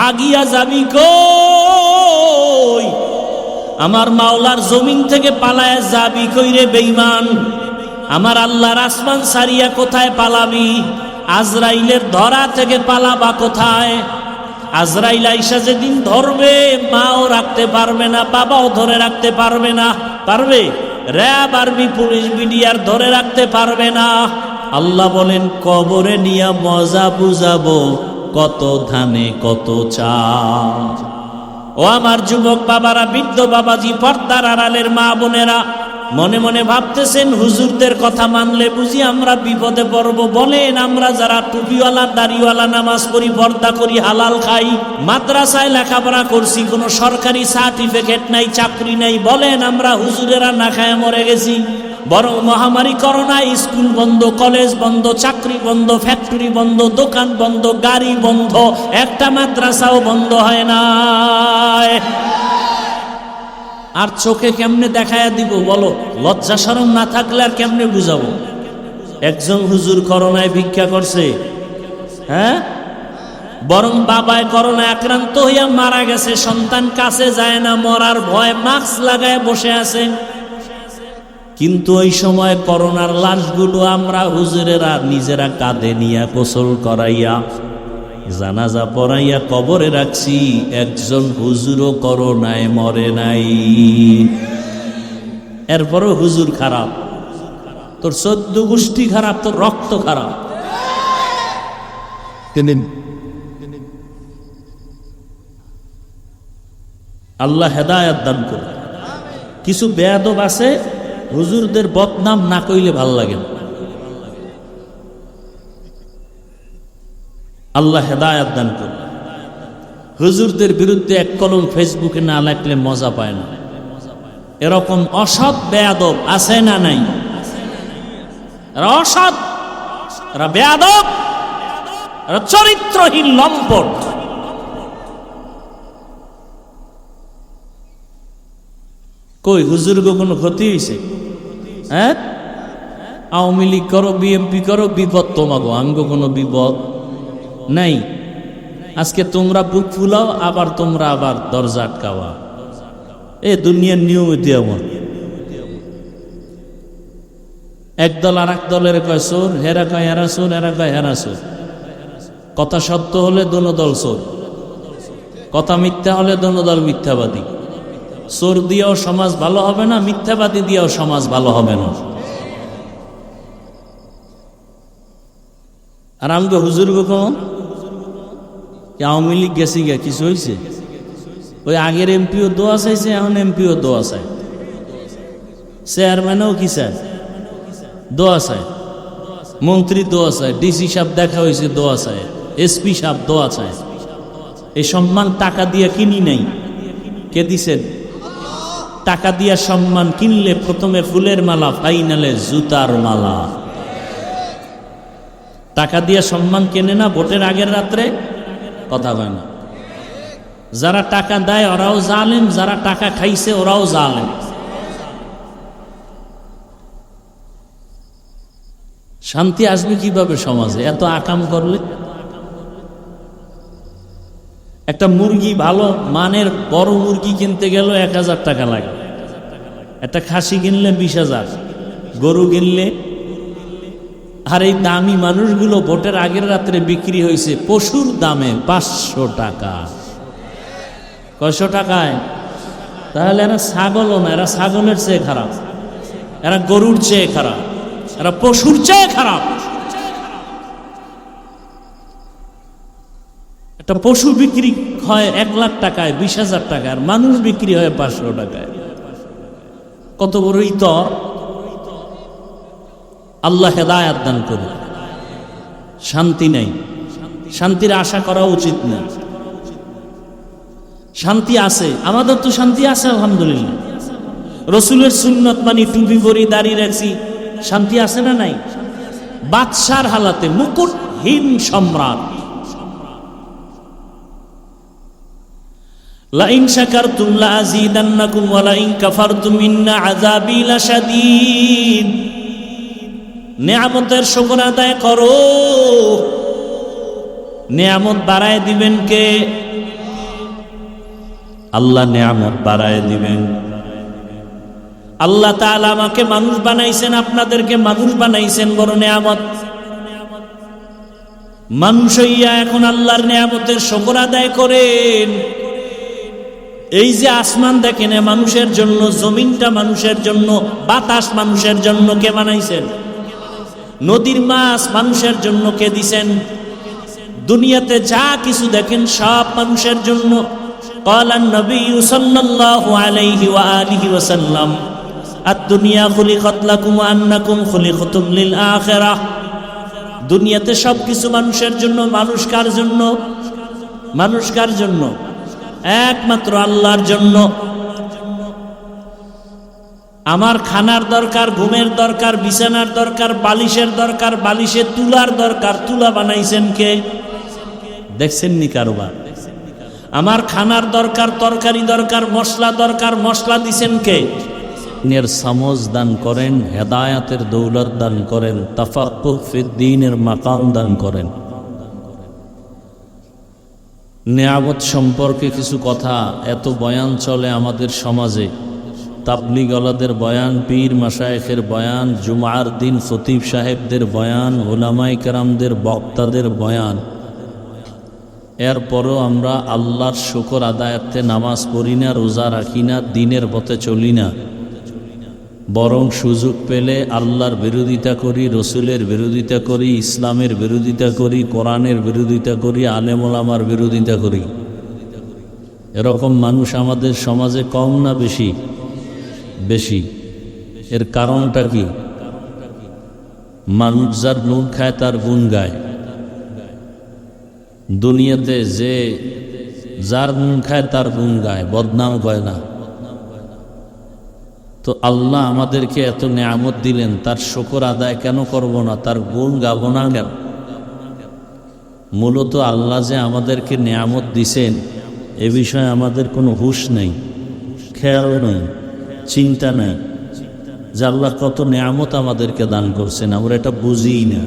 আগিয়া যাবি কই? আমার মাওলার জমিন থেকে পালায়া যাবি কই রে বেঈমান? আমার আল্লাহর আসমান সারিয়া কোথায় পালাবি? আজরাইলের ধরা থেকে পালাবা কোথায়? আজরাইল আইসা যেদিন ধরবে, মাও রাখতে পারবে না, বাবাও ধরে রাখতে পারবে না। পারবে? র্যাব, আর্মি, পুলিশ, বিডিআর ধরে রাখতে পারবে না। আল্লাহ বলেন, কবরে নিয়া মজা বুঝাবো, কত ধানে কত চাল। ও আমার যুবক বাবারা, বৃদ্ধ বাবাজি, পর্দার আড়ালের মা বোনেরা, মনে মনে ভাবতেছেন হুজুরদের কথা মানলে বুঝি আমরা বিপদে পড়ব। বলেন, আমরা যারা টুপিওয়ালা, দাড়িওয়ালা, নামাজ পড়ি, পর্দা করি, হালাল খাই, মাদ্রাসায় লেখাপড়া করছি, কোনো সরকারি সার্টিফিকেট নাই, চাকরি নাই, বলেন আমরা হুজুরেরা না খায় মরে গেছি? বরং মহামারী করোনায় স্কুল বন্ধ, কলেজ বন্ধ, চাকরি বন্ধ, ফ্যাক্টরি বন্ধ, দোকান বন্ধ, গাড়ি বন্ধ, একটা মাদ্রাসাও বন্ধ হয় না। আর চোখে কেমনে দেখায়া দিব বলো? লজ্জা শরম না থাকলে আর কেমনে বুঝাবো? একজন হুজুর করোনায় ভিক্ষা করছে, হ্যাঁ, বরং বাবায় করোনায় আক্রান্ত হইয়া মারা গেছে, সন্তান কাছে যায় না, মরার ভয় মাস্ক লাগায় বসে আছে। কিন্তু ওই সময় করোনার লাশগুলো আমরা হুজুরেরা নিজেরা কাঁধে নিয়ে গোসল করাইয়া, জানাজা পড়াইয়া কবরে রাখছি। একজন হুজুরও করোনায় মরে নাই। এরপরও হুজুর খারাপ, তোর 14 গোষ্ঠী খারাপ, তোর রক্ত খারাপ। আল্লাহ হেদায়েত দান করে। কিছু বেয়াদব আছে, হুজুরদের বদনাম না কইলে ভাল লাগে না। আল্লাহ হেদায়েত দান করে। হুজুরদের বিরুদ্ধে এক কলম ফেসবুকে না লাগলে মজা পায় না। এরকম অসৎ বেয়াদব আছে না নাই? এরা অসৎ, এরা বেয়াদব, এরা চরিত্রহীন লম্পট। কই হুজুরকে কোনো ক্ষতি হয়েছে? হ্যাঁ, আওয়ামী লীগ করো, বিএনপি করো, বিপদ তোমাগো, আঙ্গ কোনো বিপদ নাই। আজকে তোমরা বুক ফুলাও, আবার তোমরা আবার দরজা আটকাওয়া। এ দুনিয়ার নিয়ম এমন। একদল আর এক দলের কয় চোর, হেরা কয় হেরা চোর, হেরা কয় হেরা চোর। কথা সত্য হলে দোনো দল চোর, কথা মিথ্যা হলে দোনো দল মিথ্যাবাদী। চোর দিয়েও সমাজ ভালো হবে না, মিথ্যাবাদী দিয়েও সমাজ ভালো হবে না। আর আমাকে হুজুর কখন আওয়ামী লীগ গেছি গা, কিছু হয়েছে? ওই আগের এমপিও দোয়া চাইছে, এখন এমপিও দোয়া চায়, চেয়ারম্যানও কি চায়? দোয়া চায়, মন্ত্রী দোয়া চায়, ডিসি সাহেব দেখা হয়েছে দোয়া চায়, এসপি সাহেব দোয়া চায়। এই সম্মান টাকা দিয়ে কিনি নাই, কে দিছেন? টাকা দিয়া সম্মান কিনলে প্রথমে ফুলের মালা, ফাইনালে জুতার মালা। টাকা দিয়া সম্মান কেনে না ভোটের আগের রাত্রে, কথা হয় না। যারা টাকা দেয় ওরাও জালেম, যারা টাকা খাইছে ওরাও জালেম। শান্তি আসবে কিভাবে সমাজে এত আকাম করলে? একটা মুরগি, ভালো মানের বড় মুরগি কিনতে গেল 1000 টাকা লাগে, একটা খাসি কিনলে 20,000, গরু কিনলে। আর এই দামি মানুষগুলো ভোটের আগের রাত্রে বিক্রি হয়েছে পশুর দামে 500 টাকা। কয়শো টাকায়? তাহলে এরা ছাগলও না, এরা ছাগলের চেয়ে খারাপ, এরা গরুর চেয়ে খারাপ, এরা পশুর চেয়ে খারাপ। একটা পশু বিক্রি হয় 1 লাখ টাকায়, 20,000 টাকায়, আর মানুষ বিক্রি হয় 500 টাকায়। কত বড় ইতর! আল্লাহ হেদায়েত দান করুন। শান্তি নাই, শান্তির আশা করা উচিত না। শান্তি আছে, আমাদের তো শান্তি আছে আলহামদুলিল্লাহ। রসুলের সুন্নত মানি, টুপি পরি, দাঁড়িয়ে রাখছি, শান্তি আছে না নাই? বাদশার হালাতে, মুকুটহীন সম্রাট। লাইন শাকারতুম লাযীদান্নাকুম ওয়া লাইন কাফারতুম ইন্না আযাবী লাশাদীদ। নেয়ামতের শুকর আদায় করো, নেয়ামত বাড়ায় দিবেন কে? আল্লাহ নেয়ামত বাড়ায় দিবেন। আল্লাহ তাআলা আমাকে মানুষ বানাইছেন, আপনাদেরকে মানুষ বানাইছেন, বড় নেয়ামত। মানুষ হইয়া এখন আল্লাহর নেয়ামতের শুকর আদায় করেন। এই যে আসমান দেখেন, মানুষের জন্য, জমিনটা মানুষের জন্য, বাতাস মানুষের জন্য কে বানাইছেন? নদীর মাছ মানুষের জন্য কে দিছেন? দুনিয়াতে যা কিছু দেখেন সব মানুষের জন্য। قال النبي صلى الله عليه وآله وسلم الدنيا خلقت لكم وأنكم خلقتم للآخرة। দুনিয়াতে সব কিছু মানুষের জন্য। মানুষ কার জন্য? মানুষ কার জন্য? একমাত্র আল্লাহর জন্য। আমার খানার দরকার, ঘুমের দরকার, বিছানার দরকার, বালিশের দরকার, বালিশে তুলার দরকার। তুলা বানাইছেন কে? দেখছেন নি কারোবার? আমার খানার দরকার, তরকারি দরকার, মশলা দরকার, মশলা দিছেন কে? দিনের সমঝ দান করেন, হেদায়াতের দৌলত দান করেন, তাফাক্কুহ ফিদ্দীনের মাকাম দান করেন। নেয়ামত সম্পর্কে কিছু কথা, এত বয়ান চলে আমাদের সমাজে। তাবলীগওয়ালাদের বয়ান, পীর মাশায়েখের বয়ান, জুমার দিন খতিব সাহেবদের বয়ান, উলামায়ে কেরামদের বক্তাদের বয়ান। এরপরও আমরা আল্লাহর শুকর আদায়ার্থে নামাজ পড়ি না, রোজা রাখি না, দিনের পথে চলি না। বরং সুযোগ পেলে আল্লাহর বিরোধিতা করি, রসুলের বিরোধিতা করি, ইসলামের বিরোধিতা করি, কোরআনের বিরোধিতা করি, আলেম ওলামার বিরোধিতা করি। এরকম মানুষ আমাদের সমাজে কম না বেশি? বেশি। এর কারণটা কি? মানুষ যার নুন খায় তার গুণ গায়। দুনিয়াতে যে যার নুন খায় তার গুণ গায়, বদনাম গায় না। তো আল্লাহ আমাদেরকে এত নেয়ামত দিলেন, তার শুকর আদায় কেন করব না? তার গুণ গাব না কেন? মূলত আল্লাহ যে আমাদেরকে নেয়ামত দিছেন এ বিষয়ে আমাদের কোনো হুঁশ নেই, খেয়াল নেই, চিন্তা নেই যে আল্লাহ কত নেয়ামত আমাদেরকে দান করছেন, আমরা এটা বুঝিই না।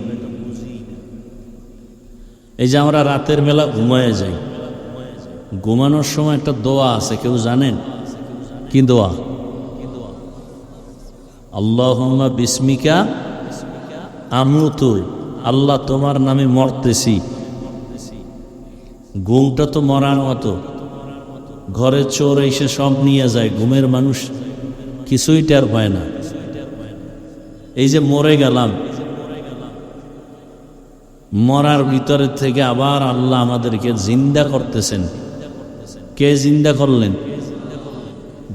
এই যে আমরা রাতের বেলা ঘুমায় যাই, ঘুমানোর সময় একটা দোয়া আছে, কেউ জানেন কি দোয়া? আল্লাহুম্মা বিসমিকা আমুতু, আল্লাহ তোমার নামে মরতেছি। ঘুমটা তো মরার মতো, ঘরে চোর এসে সব নিয়ে যায়, ঘুমের মানুষ কিছুই টের পায় না। এই যে মরে গেলাম, মরার ভিতরে থেকে আবার আল্লাহ আমাদেরকে জিন্দা করতেছেন। কে জিন্দা করলেন?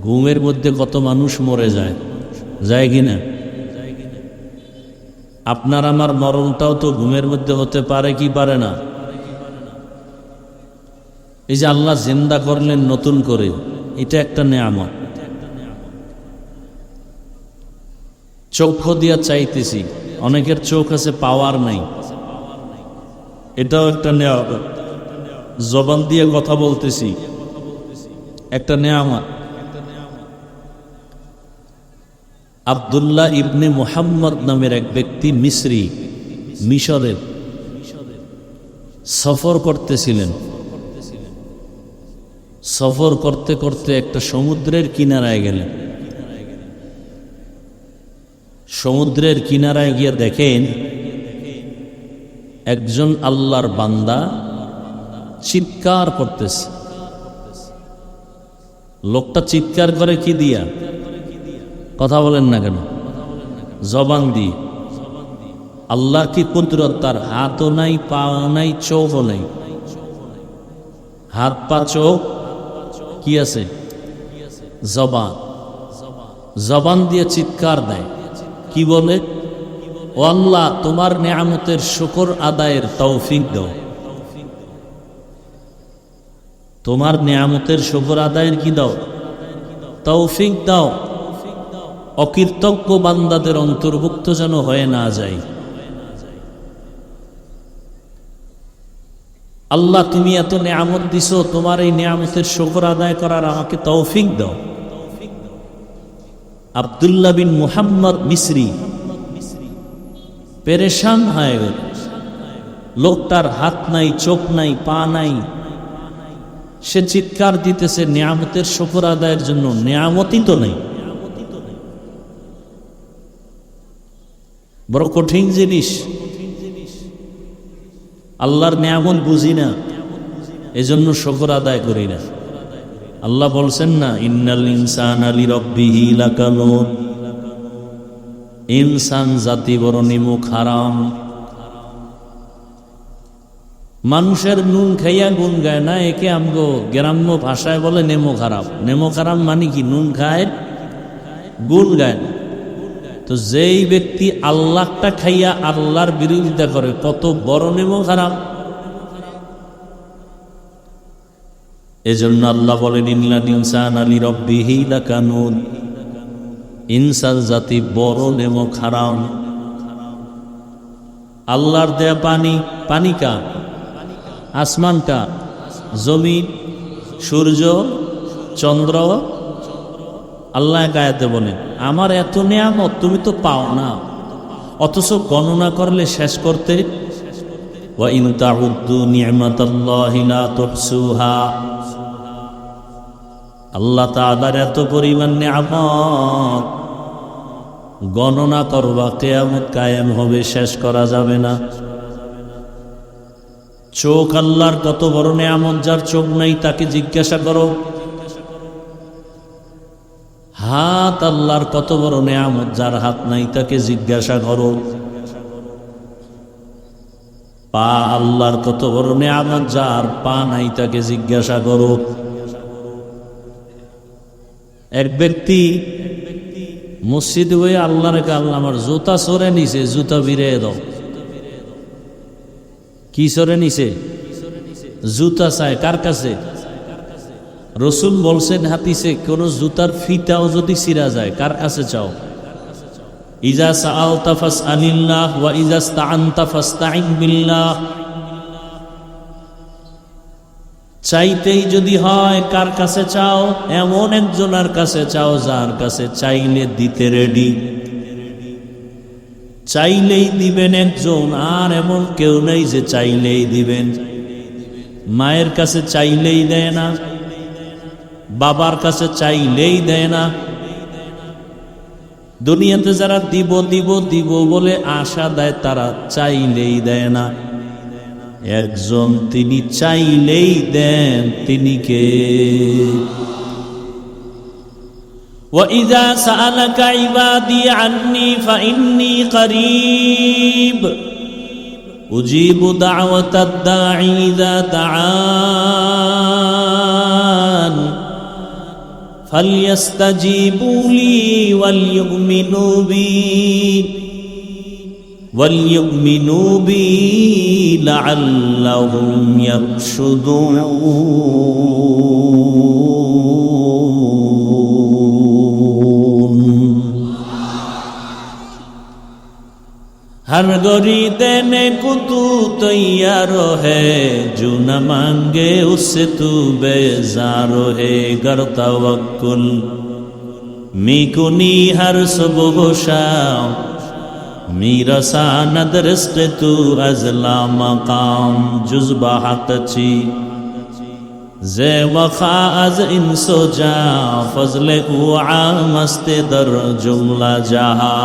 ঘুমের মধ্যে কত মানুষ মরে যায়, যায় কিনা? আপনার আমার মরণটাও তো ঘুমের মধ্যে হতে পারে কি পারে না? এই যে আল্লাহ জিন্দা করলেন নতুন করে, এটা একটা নেয়ামত। চক্ষু দিয়া চাইতেছি, অনেকের চোখ আছে পাওয়ার নাই, এটাও একটা নেয়ামত। জবান দিয়ে কথা বলতেছি, একটা নেয়ামত। আব্দুল্লাহ ইবনে মুহাম্মদ নামের এক ব্যক্তি মিসরি, মিশরের সফর করতেছিলেন। সফর করতে করতে একটা সমুদ্রের কিনারায় গেলেন। সমুদ্রের কিনারায় গিয়ে দেখেন একজন আল্লাহর বান্দা চিৎকার করতেছে। লোকটা চিৎকার করে কি দিয়া? কথা বলেন না কেন? জবান দিয়ে। আল্লাহ কি কুদরত, তার হাতও নাই, পাও নাই, চোখও নাই। হাত পা চোখ কি আছে? জবান। জবান দিয়ে চিৎকার দেয়, কি বলে? ও আল্লাহ, তোমার নেয়ামতের শুকর আদায়ের তৌফিক দাও। তোমার নেয়ামতের শুকর আদায়ের কি দাও? তৌফিক দাও। অকৃতজ্ঞ বান্দাদের অন্তর্ভুক্ত যেন হয়ে না যায়। আল্লাহ, তুমি এত নেয়ামত দিছো, তোমার এই নেয়ামতের শুকর আদায় করার আমাকে তৌফিক দাও। আব্দুল্লাহ বিন মুহাম্মদ মিসরি পেরেশান হয়ে গেল। লোকটার হাত নাই, চোখ নাই, পা নাই, সে চিৎকার দিতেছে নিয়ামতের শুকর আদায়ের জন্য, নিয়ামতই তো নেই। বড় কঠিন জিনিস। আল্লাহর নিয়ামত বুঝি না, এজন্য শুকর আদায় করি না। আল্লাহ বলছেন না, ইন্নাল ইনসানা লিরাব্বিহি লাকানুদ, ইনসান জাতি বড় নিমুখ হারাম। মানুষের নুন খাইয়া গুণ গায় না, একে আমগো গ্রাম্য ভাষায় বলে নেমো খারাপ। নেমো খারাপ মানে কি? নুন খায় গুণ গায়। তো যেই ব্যক্তি আল্লাহটা খাইয়া আল্লাহর বিরোধিতা করে, কত বড় নেমো খারাপ। এজন্য আল্লাহ বলেন, ইন্নাল ইনসানা লিরাব্বিহি লাকানুদ, ইনসান জাতি বড় নেমো খারাপ। আল্লাহর দেয়া পানি, পানি কার? আসমান কার? জমিন, সূর্য, চন্দ্র। আল্লাহ গায়াতে বলেন, আমার এত নিয়ামত তুমি তো পাও না, অথচ গণনা করলে শেষ করতে। ওয়া ইন তাউদ্দু নি'মাতাল্লাহি লা তুহসুহা। আল্লাহ তাআলার এত পরিমাণ নিয়ামত, গণনা করবা কিয়ামত কায়েম হবে, শেষ করা যাবে না। চোখ আল্লাহর কত বড় নিয়ামত, যার চোখ নাই তাকে জিজ্ঞাসা করো। হাত আল্লাহর কত বড় নিয়ামত, যার হাত নাই তাকে জিজ্ঞাসা করো। পা আল্লাহর কত বড় নিয়ামত, যার পা নাই তাকে জিজ্ঞাসা করো। এক ব্যক্তি মসজিদে হয়ে আল্লাহর কাছে, আল্লাহ আমার জুতা সরে নিছে, জুতা বিরিয়ে দাও। কি সরে নিছে? জুতা চায়। কার কাছে? রসুল বলছেন হাদিসে, কোন জুতার ফিতাও যদি ছিঁড়া যায়, কার কাছে চাও? ইজা সাআলতা ফাসআলিল্লাহ ওয়া ইজা ইসতাআনতা ফাসতাইন বিল্লাহ। চাইতেই যদি হয়, কার কাছে চাও? এমন একজনের কাছে চাও যার কাছে চাইলে দিতে রেডি। চাইলেই দিবেন একজন, আর এমন কেউ নেই যে চাইলেই দিবেন। মায়ের কাছে চাইলেই দেয় না, বাবার কাছে চাইলেই দেয় না। দুনিয়াতে যারা দিব দিব দিব বলে আশা দেয়, তারা চাইলেই দেয় না। একজন, তিনি চাইলেই দেন, তিনি কে? وَإِذَا سَأَلَكَ عِبَادِي عَنِّي فَإِنِّي قَرِيبٌ أُجِيبُ دَعْوَةَ الدَّاعِ إِذَا دَعَانِ فَلْيَسْتَجِيبُوا لِي وَلْيُؤْمِنُوا بِي لَعَلَّهُمْ يَرْشُدُونَ। हर गरी देने को तू तैयार है, जो न मांगे उससे तू बेजार है। गर तवक्कुल मी कुनी हर सुबह शाम, मेरा सानद रिस्क तू अजला मकाम। जुज़्बा हक़ची जे वखा अज इंसो जा, फजले उ आमस्ते दर जुमला जहा।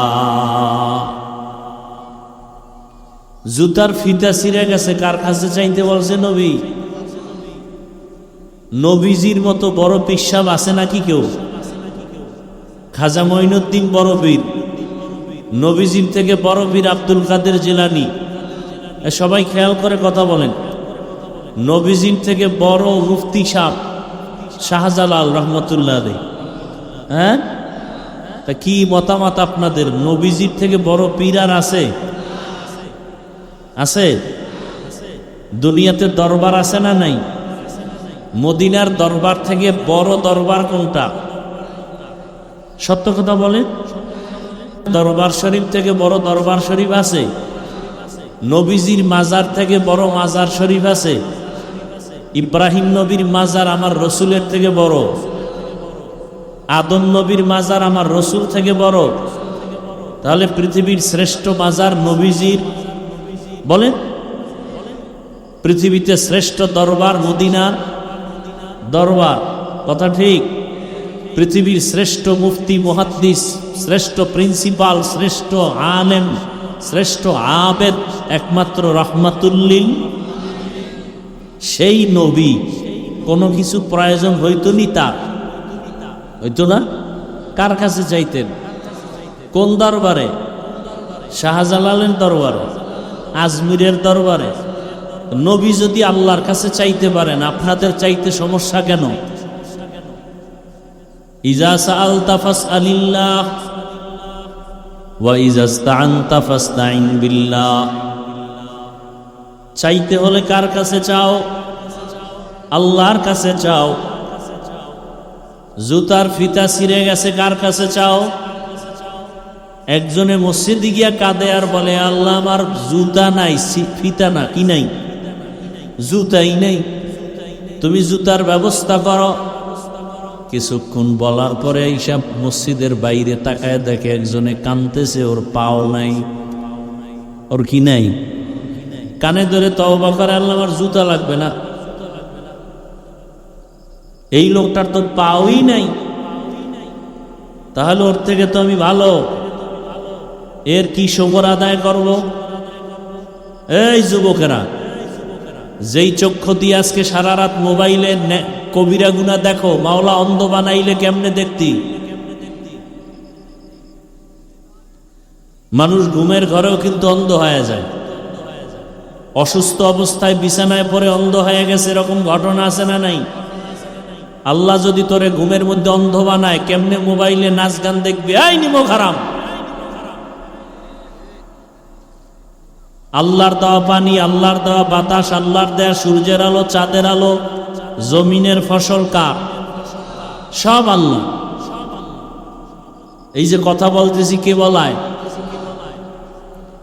জুতার ফিতা ছিঁড়ে গেছে, কার কাছে চাইতে বলছে? নবী। নবীজির মতো বড় পিসাব আছে নাকি কেউ? খাজা মঈনুদ্দিন বড় পীর, নবীজির থেকে বড় পীর আব্দুল কাদের জিলানী। সবাই খেয়াল করে কথা বলেন। নবীজির থেকে বড় মুফতি সাহেব শাহজালাল রহমতুল্লাহ আলাইহি। হ্যাঁ, তা কি মতামত আপনাদের? নবীজির থেকে বড় পীর আর আছে? আছে? দুনিয়াতে দরবার আছে না নাই? মদিনার দরবার থেকে বড় দরবার কোনটা? সত্য কথা বলেন। দরবার শরীফ থেকে বড় দরবার শরীফ আছে? নবীজির মাজার থেকে বড় মাজার শরীফ আছে? ইব্রাহিম নবীর মাজার আমার রসুলের থেকে বড়? আদম নবীর মাজার আমার রসুল থেকে বড়? তাহলে পৃথিবীর শ্রেষ্ঠ মাজার নবীজির। বলেন, পৃথিবীতে শ্রেষ্ঠ দরবার মদিনার। দরবার, কথা ঠিক। পৃথিবীর শ্রেষ্ঠ মুফতি মুহাদ্দিস, শ্রেষ্ঠ প্রিন্সিপাল, শ্রেষ্ঠ আলেম, শ্রেষ্ঠ আবেদ একমাত্র রাহমাতুল্লিল, সেই নবী কোনো কিছু প্রয়োজন হইতো নি তার, হইতো না? কার কাছে চাইতেন? কোন দরবারে? শাহজালালের দরবারে, আজমিরের দরবারে। নবী যদি আল্লাহর কাছে চাইতে পারেন, আপনাদের চাইতে সমস্যা কেন? ইজা সাআলতা ফাসআলিল্লাহ ওয়া ইজা ইসতাআনতা ফাসতাইন বিল্লাহ। চাইতে হলে কার কাছে চাও? আল্লাহর কাছে চাও। জুতার ফিতা ছিঁড়ে গেছে, কার কাছে চাও? একজনে মসজিদে গিয়া কাঁদে আর বলে, আল্লাহ আমার জুতা নাই, ফিতা না, কি নাই, জুতাই নেই, তুমি জুতার ব্যবস্থা করো। কিছুক্ষণ বলার পরে এইসব মসজিদের বাইরে তাকায় দেখে একজনে কাঁদতেছে, ওর পাও নাই, ওর কি নাই, কানে ধরে তওবা করে, আল্লাহ আমার জুতা লাগবে না। এই লোকটার তো পাওই নাই, তাহলে ওর থেকে তো আমি ভালো, এর কি শুকর আদায় করব? এই যুবকেরা, যেই চক্ষু দিয়ে আজকে সারা রাত মোবাইলে কবিরা গুনাহ দেখো, মাওলা অন্ধ বানাইলে কেমনে দেখতি? মানুষ ঘুমের ঘরেও কিন্তু অন্ধ হয়ে যায়, অসুস্থ অবস্থায় বিছানায় পড়ে অন্ধ হয়ে গেছে, এরকম ঘটনা আছে না নাই? আল্লাহ যদি তোরে ঘুমের মধ্যে অন্ধ বানায়, কেমনে মোবাইলে নাচ গান দেখবি? আই নিমক হারাম। আল্লাহর দেওয়া পানি, আল্লাহর দেওয়া বাতাস, আল্লাহর দেওয়া সূর্যের আলো, চাঁদের আলো, জমিনের ফসল কার? সব আল্লাহ। এই যে কথা বলতেছি, কে বলায়?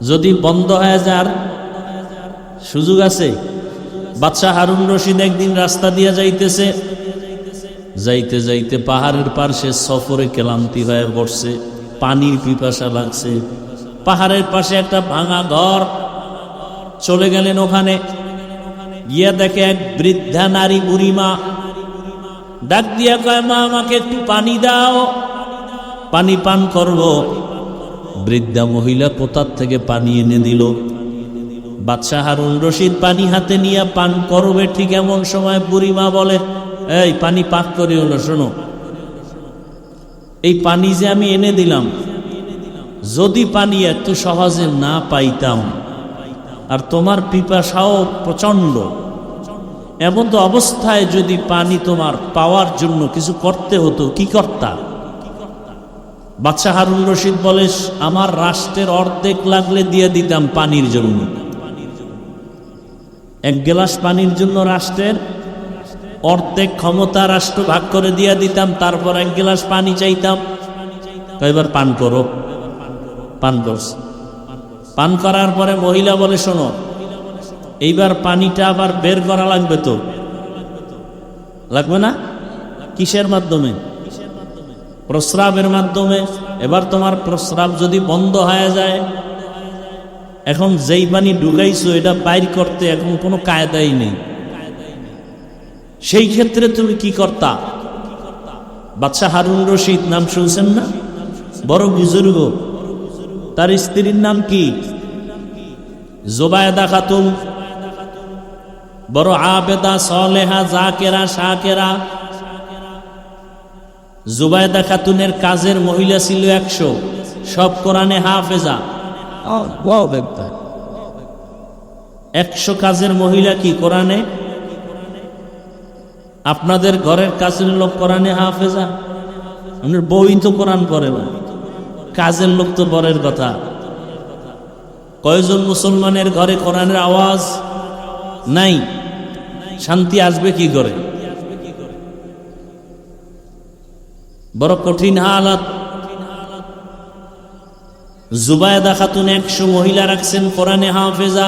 যদি বন্ধ হয়ে যার সুযোগ আছে? বাদশাহ হারুন রশিদ একদিন রাস্তা দিয়ে যাইতেছে, যাইতে যাইতে পাহাড়ের পাশে সফরে ক্লান্তি হয়ে পড়ছে, পানির পিপাসা লাগছে। পাহাড়ের পাশে একটা ভাঙা ঘর, চলে গেলেন ওখানে। গিয়া দেখে এক বৃদ্ধা নারী বুড়িমা ডাক দিয়া কয়, মা আমাকে একটু পানি দাও, পানি পান করব। বৃদ্ধা মহিলা কোথার থেকে পানি এনে দিল। বাদশাহ হারুন রশিদ পানি হাতে নিয়ে পান করবে, ঠিক এমন সময় বুড়িমা বলে, এই পানি পাক করে হলো, শোনো, এই পানি যে আমি এনে দিলাম, যদি পানি এত সহজে না পাইতাম, আর তোমার পিপাসাও প্রচন্ড, এমন তো অবস্থায় যদি পানি তোমার পাওয়ার জন্য কিছু করতে হতো, কি করতা? বাদশাহ হারুন রশিদ বলে, আমার রাষ্ট্রের অর্ধেক লাগলে দিয়ে দিতাম পানির জন্য। এক গ্লাস পানির জন্য রাষ্ট্রের অর্ধেক ক্ষমতা রাষ্ট্র ভাগ করে দিয়ে দিতাম, তারপর এক গ্লাস পানি চাইতাম। এবার পান করো। পান করছে। পান করার পরে মহিলা বলে, শোনো, এইবার পানিটা আবার বের করা লাগবে তো, লাগবে না? কিসের মাধ্যমে? প্রস্রাবের মাধ্যমে। এবার তোমার প্রস্রাব যদি বন্ধ হয়ে যায়, এখন যেই পানি ঢুকাইছো এটা বাইর করতে এখন কোনো কায়দাই নেই, সেই ক্ষেত্রে তুমি কি করতা? বাদশাহ হারুন রশিদ নাম শুনছেন না? বড় বুজুর্গ। তার স্ত্রীর নাম কি? জুবায়দা খাতুন। বড় আবেদা, সলেহা, জাকেরা, শাকেরা। জুবায়দা খাতুনের কাজের মহিলা ছিল 100, সব কোরআনে হাফেজা। 100 কাজের মহিলা কি কোরআনে? আপনাদের ঘরের কাজের লোক কোরআনে হাফেজা? আপনার বই তো কোরআন পড়ে না, কাজের লোক তো বরের কথা। কয়জন মুসলমানের ঘরে কোরআনের আওয়াজ নাই? শান্তি আসবে কি করে? বড় কঠিন হালাত। জুবায়দা খাতুন 100 মহিলা রাখছেন কোরআনে হাফেজা,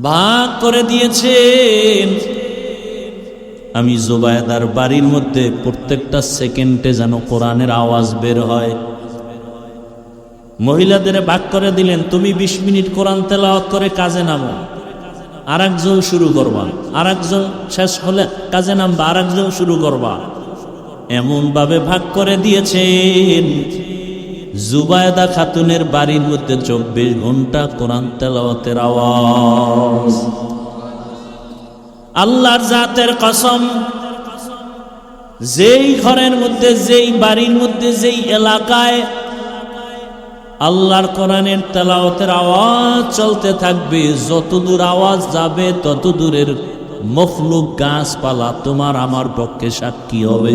ভাগ করে দিয়েছেন। আমি জুবায়দার বাড়ির মধ্যে প্রত্যেকটা সেকেন্ডে যেন কোরআনের আওয়াজ বের হয়। মহিলাদের ভাগ করে দিলেন, তুমি 20 মিনিট কোরআন তেলাওয়াত করে কাজে নামো। আরেকজন শুরু করবা, আরেকজন শেষ হলে কাজে নামবা, আরেকজন শুরু করবা। এমন ভাবে ভাগ করে দিয়েছেন জুবায়দা খাতুনের বাড়ির মধ্যে 24 ঘন্টা কোরআন তেলাওয়াতের আওয়াজ। আল্লাহর জাতের কসম, যেই ঘরের মধ্যে, যেই বাড়ির মধ্যে, যেই এলাকায় আল্লাহর কোরআনের তেলাওয়াতের আওয়াজ চলতে থাকবে, যতদূর আওয়াজ যাবে তত দূরের মখলুক গাছপালা তোমার আমার পক্ষে সাক্ষী হবে।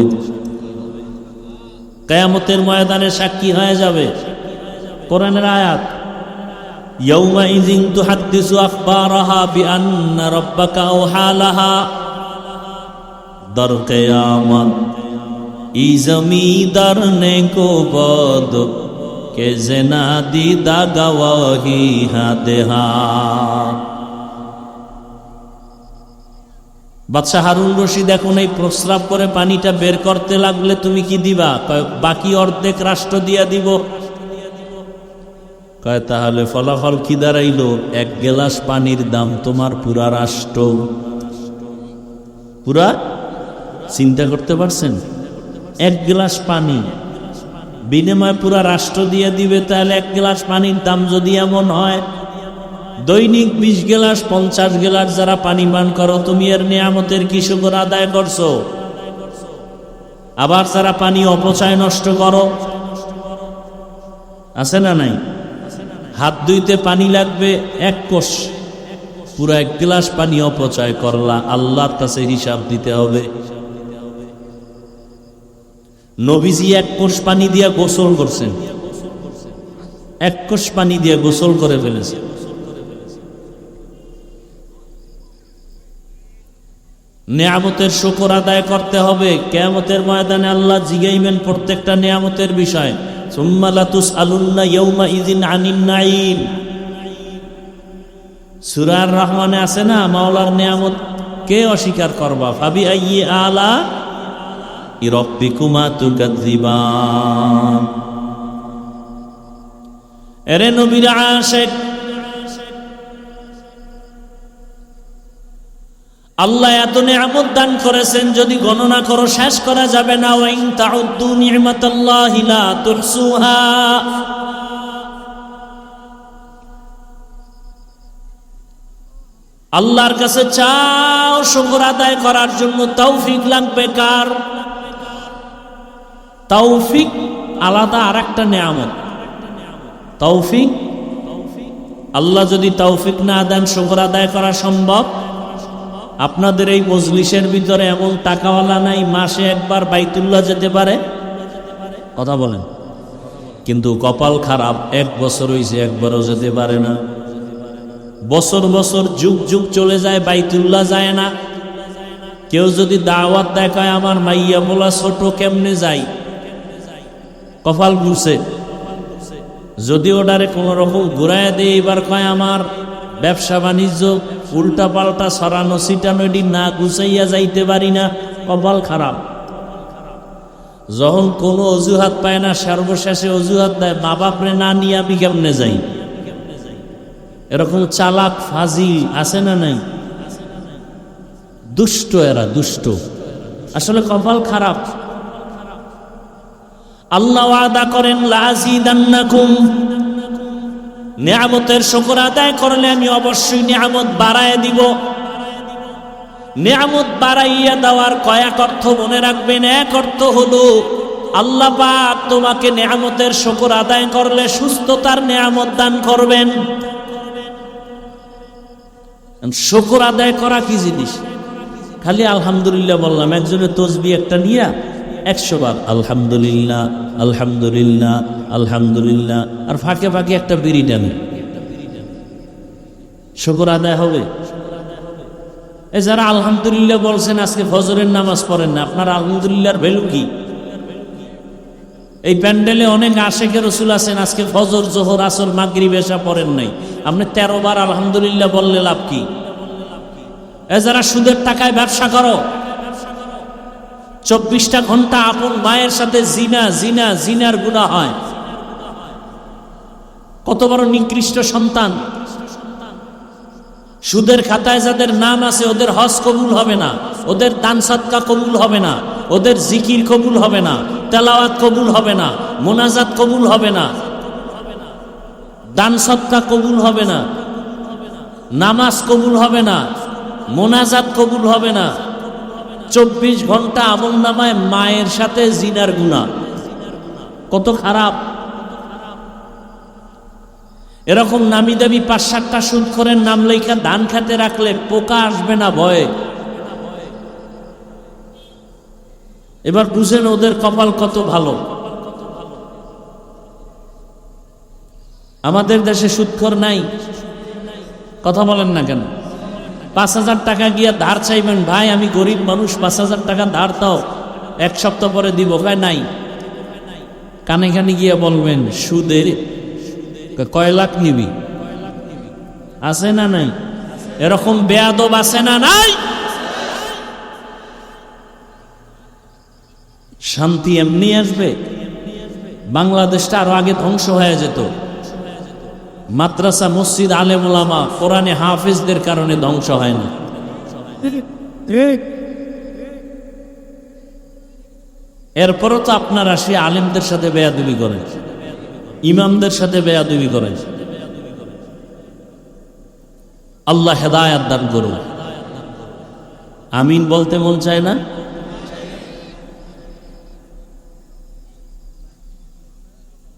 কিয়ামতের ময়দানে সাক্ষী হয়ে যাবে। কোরআনের আয়াত, ইয়াউমাইযিন তুহাদ্দিসু আখবারাহা বিআন্না রাব্বাকা আওহা লাহা। দর কিয়ামত ই জমিদার নে কো বদ কে জেনা দিদা গওয়াহি হাদেহা। বাদশাহ হারুন রশিদ এখন এই প্রস্রাব করে পানিটা বের করতে লাগলে তুমি কি দিবা? বাকি অর্ধেক রাষ্ট্র দিয়া দিব। কয় তাহলে ফলাফল কি দাঁড়াইলো? 1 গ্লাস পানির দাম তোমার পুরা রাষ্ট্র। পুরা চিন্তা করতে পারছেন? 1 গ্লাস পানি বিনিময়ে পুরা রাষ্ট্র দিয়ে দিবে। তাহলে 1 গ্লাস পানির দাম যদি এমন হয়, দৈনিক 20 গ্লাস 50 গ্লাস যারা পানি পান করো, তুমি এর নিয়ামতের কি শুকর আদায় করছো? আবার যারা পানি অপচয় নষ্ট করো, আছে না নাই? হাত ধুইতে পানি লাগবে 1 কোষ, পুরো 1 গ্লাস পানি অপচয় করলা, আল্লাহর কাছে হিসাব দিতে হবে। নবীজি 1 কোষ পানি দিয়ে গোসল করছেন, 1 কোষ পানি দিয়ে গোসল করে ফেলেছেন। নিয়ামতের শুকর আদায় করতে হবে। কিয়ামতের ময়দানে আল্লাহ জিগাইবেন প্রত্যেকটা নিয়ামতের বিষয়। সুম্মা লাতুসআলুন্না ইয়াউমাইযিন আনিন নাঈম। সূরা আর রহমানে আছে না, মাওলার নিয়ামত কে অস্বীকার করবা? ফাবি আইয়ি আলা রাব্বিকুমা তুকাযযিবান। এরে নবীর আশিক, আল্লাহ এত নিয়ামত দান করেছেন, যদি গণনা করো শেষ করা যাবে না। ওয়া ইন তাউদ্দু নি'মাতাল্লাহি লা তুহসুহা। আল্লাহর কাছে চাও শুকর আদায় করার জন্য, তৌফিক লাগবে কার? তৌফিক আলাদা আরেকটা নিয়ামত। তৌফিক, আল্লাহ যদি তৌফিক না দেন শুকর আদায় করা সম্ভব? আপনাদের এই মজলিসের ভিতরে এমন টাকাওয়ালা নাই মাসে একবার বাইতুল্লাহ যেতে পারে? কথা বলেন। কিন্তু কপাল খারাপ, 1 বছর হইছে একবারও যেতে পারে না। বছর বছর যুগ যুগ চলে যায়, বাইতুল্লাহ যায় না। কেউ যদি দাওয়াত দেখায়, আমার মাইয়া বলা ছোট, কেমনে যাই? কপাল ঘুরছে। যদি ওটারে কোন রকম ঘুরাইয়া দিয়ে এবার কয় আমার ব্যবসা বাণিজ্য উল্টা পাল্টা সরানো ছিটানো না গুছাইয়া যাইতে পারি না, কপাল খারাপ। যখন কোনো অজুহাত পায় না, সর্বশেষে অজুহাত দেয়, মা বাপরে না নিয়ে আমি কেমনে যাই? এরকম চালাক ফাজিল আছে না নাই? দুষ্ট, এরা দুষ্ট। আসলে কপাল খারাপ। আল্লাহ ওয়াদা করেন লাযিদান্নাকুম, নিয়ামতের শুকর আদায় করলে আমি অবশ্যই নিয়ামত বাড়ায় দিব। নিয়ামত বাড়াইয়া দেওয়ার কয়েক অর্থ মনে রাখবেন। 1 অর্থ হলো আল্লাহ পাক তোমাকে নিয়ামতের শুকর আদায় করলে সুস্থতার নিয়ামত দান করবেন। শুকর আদায় করা কি জিনিস? খালি আলহামদুলিল্লাহ বললাম, একজনের তসবিহ একটা নিয়া 100 বার আলহামদুলিল্লাহ আলহামদুলিল্লাহ আলহামদুলিল্লাহ, আর ফাঁকে ফাঁকে একটা বিড়ি টানে, শুকর আদায় হবে? এ যারা আলহামদুলিল্লাহ বলছেন আজকে ফজরের নামাজ পড়েন না, আপনার আলহামদুলিল্লাহর ভ্যালু কি? এই প্যান্ডেলে অনেক আশেকে রসুল আছেন, আজকে ফজর জোহর আসর মাগরিব এশা পড়েন নাই, আপনি 13 বার আলহামদুলিল্লাহ বললে লাভ কি? এ যারা সুদের টাকায় ব্যবসা করো, 24টা ঘন্টা আপন মায়ের সাথে জিনা জিনা জিনার গুনাহ হয়, কত বড় নিকৃষ্ট সন্তান। সুদের খাতায় যাদের নাম আছে ওদের হজ কবুল হবে না, ওদের দান সদকা কবুল হবে না, ওদের জিকির কবুল হবে না, তেলাওয়াত কবুল হবে না, মোনাজাত কবুল হবে না, দান সদকা কবুল হবে না, নামাজ কবুল হবে না, মোনাজাত কবুল হবে না। 24 ঘন্টা আমলনামায় মায়ের সাথে জিনার গুনাহ। কত খারাপ! এরকম নামি দামি 5-7টা সুদখোরের নাম লেখা দান খাতে রাখলে পোকা আসবে না ভয়ে? এবার বুঝেন ওদের কপাল কত ভালো। আমাদের দেশে সুদখোর নাই, কথা বলেন না কেন? 5,000 টাকা গিয়া ধার চাইবেন, ভাই আমি গরিব মানুষ 5,000 টাকা ধার দাও, 1 সপ্তাহ পরে দিব, ভাই নাই। কানে কানে গিয়া বলবেন সুদের কয় লাখ নিবি, আছে না নাই? এরকম বেয়াদব আছে না নাই? শান্তি এমনি আসবে? বাংলাদেশটা আরো আগে ধ্বংস হয়ে যেত। মাদ্রাসা, মসজিদ, আলেম ওলামা, কোরআনে হাফেজদের কারণে ধ্বংস হয় না। এরপরও তো আপনারা সে আলেমদের সাথে বেয়াদবি করেন, ইমামদের সাথে বেয়াদবি করেন। আল্লাহ হেদায়াত দান করুন। আমিন বলতে মন চায় না?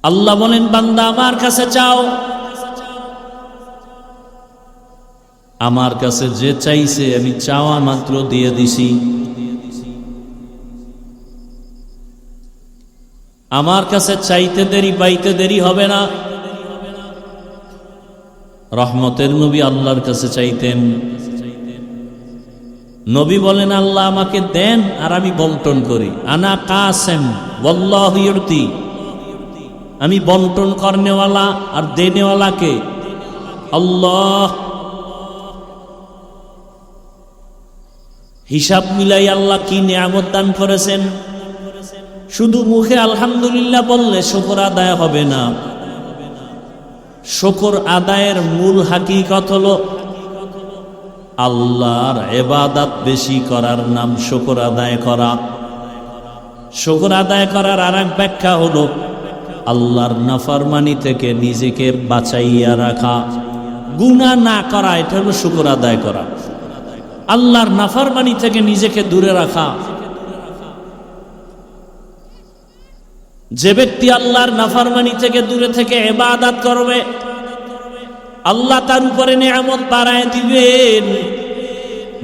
আল্লাহ বলেন, বান্দা আমার কাছে চাও, আমার কাছে যে চাইছে আমি চাওয়া মাত্র দিয়ে দিছি। আমার কাছে চাইতে দেরি পাইতে দেরি হবে না। রহমতের নবী আল্লাহর কাছে চাইতেন। নবী বলেন, আল্লাহ আমাকে দেন আর আমি বন্টন করি। আনা কাসেম ওয়াল্লাহু ইউতি, আমি বন্টন করনেওয়ালা আর দেনেওয়ালাকে আল্লাহ। হিসাব মিলাই আল্লাহ কি নিয়ামত দান করেছেন। শুধু মুখে আলহামদুলিল্লাহ বললে শুকর আদায় হবে না। শুকর আদায়ের মূল হাকিকত হলো আল্লাহর ইবাদত বেশি করার নাম শুকর আদায় করা। শুকর আদায় করার আরেক ব্যাখ্যা হলো আল্লাহর নাফরমানি থেকে নিজেকে বাঁচাইয়া রাখা, গুনাহ না করা। এটা হলো শুকর আদায় করা। আল্লাহর নাফরমানি থেকে নিজেকে দূরে রাখা। যে ব্যক্তি আল্লাহর নাফরমানি থেকে দূরে থেকে ইবাদত করবে, আল্লাহ তার উপরে নিয়ামত বাড়ায় দিবেন।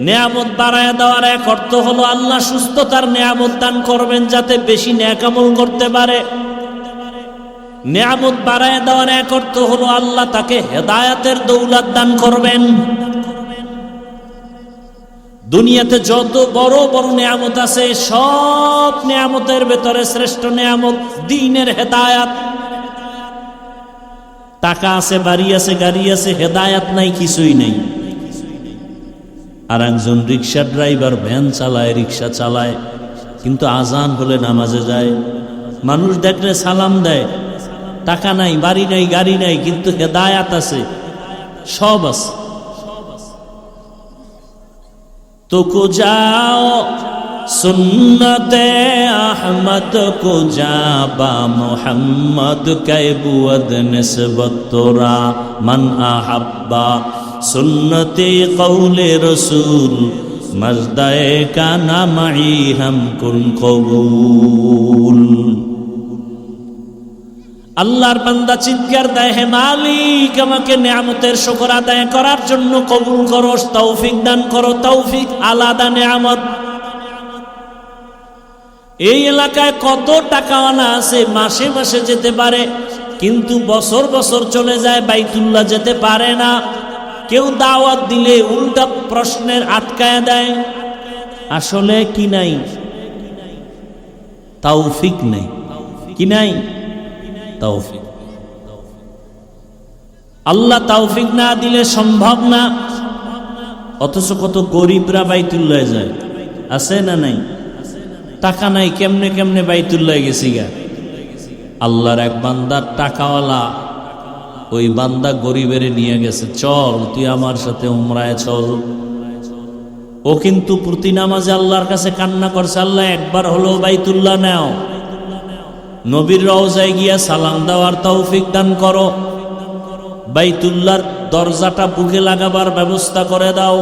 নিয়ামত বাড়ায় দেওয়ার এক অর্থ হলো আল্লাহ সুস্থতার নিয়ামত দান করবেন যাতে বেশি নেক আমল করতে পারে। নিয়ামত বাড়ায় দেওয়ার এক অর্থ হলো আল্লাহ তাকে হেদায়াতের দৌলত দান করবেন। দুনিয়াতে যত বড় বড় নিয়ামত আছে সব নিয়ামতের ভেতরে শ্রেষ্ঠ নিয়ামত দ্বীনের হেদায়াত। টাকা আছে, বাড়ি আছে, গাড়ি আছে, হেদায়াত নাই, কিছুই নেই। আর একজন রিক্সা ড্রাইভার ভ্যান চালায়, রিক্সা চালায়, কিন্তু আজান হলে নামাজে যায়। মানুষ দেখলে সালাম দেয়। টাকা নাই, বাড়ি নাই, গাড়ি নাই, কিন্তু হেদায়াত আছে, সব আছে। तो को जाओ सुन्नते अहमद को जाबा मोहम्मद के बुअद निस्बत तोरा मन अहब्बा सुन्नते कौले रसूल मजदाए का नामई हम कुन कबूल। আল্লাহর বান্দা চিৎকার দেয়, হে মালিক আমাকে নিয়ামতের শুকর আদায় করার জন্য কবুল করো, তৌফিক দান করো। তৌফিক আলাদা নিয়ামত। এই এলাকায় কত টাকাওয়ালা আছে মাসে মাসে যেতে পারে, কিন্তু বছর বছর চলে যায় বাইতুল্লাহ যেতে পারে না। কেউ দাওয়াত দিলে উল্টা প্রশ্নের আটকায় দেয়। আসলে কি নাই? তৌফিক নেই। কি নাই? তৌফিক। আল্লাহ তৌফিক না দিলে সম্ভব না। অথচ কত গরিবরা বাইতুল্লাহ যায়, আছে না নাই? টাকা নাই, কেমনে কেমনে বাইতুল্লাহ গেছি গা। আল্লাহর এক বান্দার টাকাওয়ালা ওই বান্দা গরিবের নিয়ে গেছে, চল তুই আমার সাথে উমরায় চল। ও কিন্তু প্রতি নামাজে আল্লাহর কাছে কান্না করছে, আল্লাহ একবার হলো বাইতুল্লাহ নাও, নবীর রওজায় গিয়া সালাম দেওয়ার তৌফিক দান করো, বাইতুল্লাহর দরজাটা বুকে লাগাবার ব্যবস্থা করে দাও,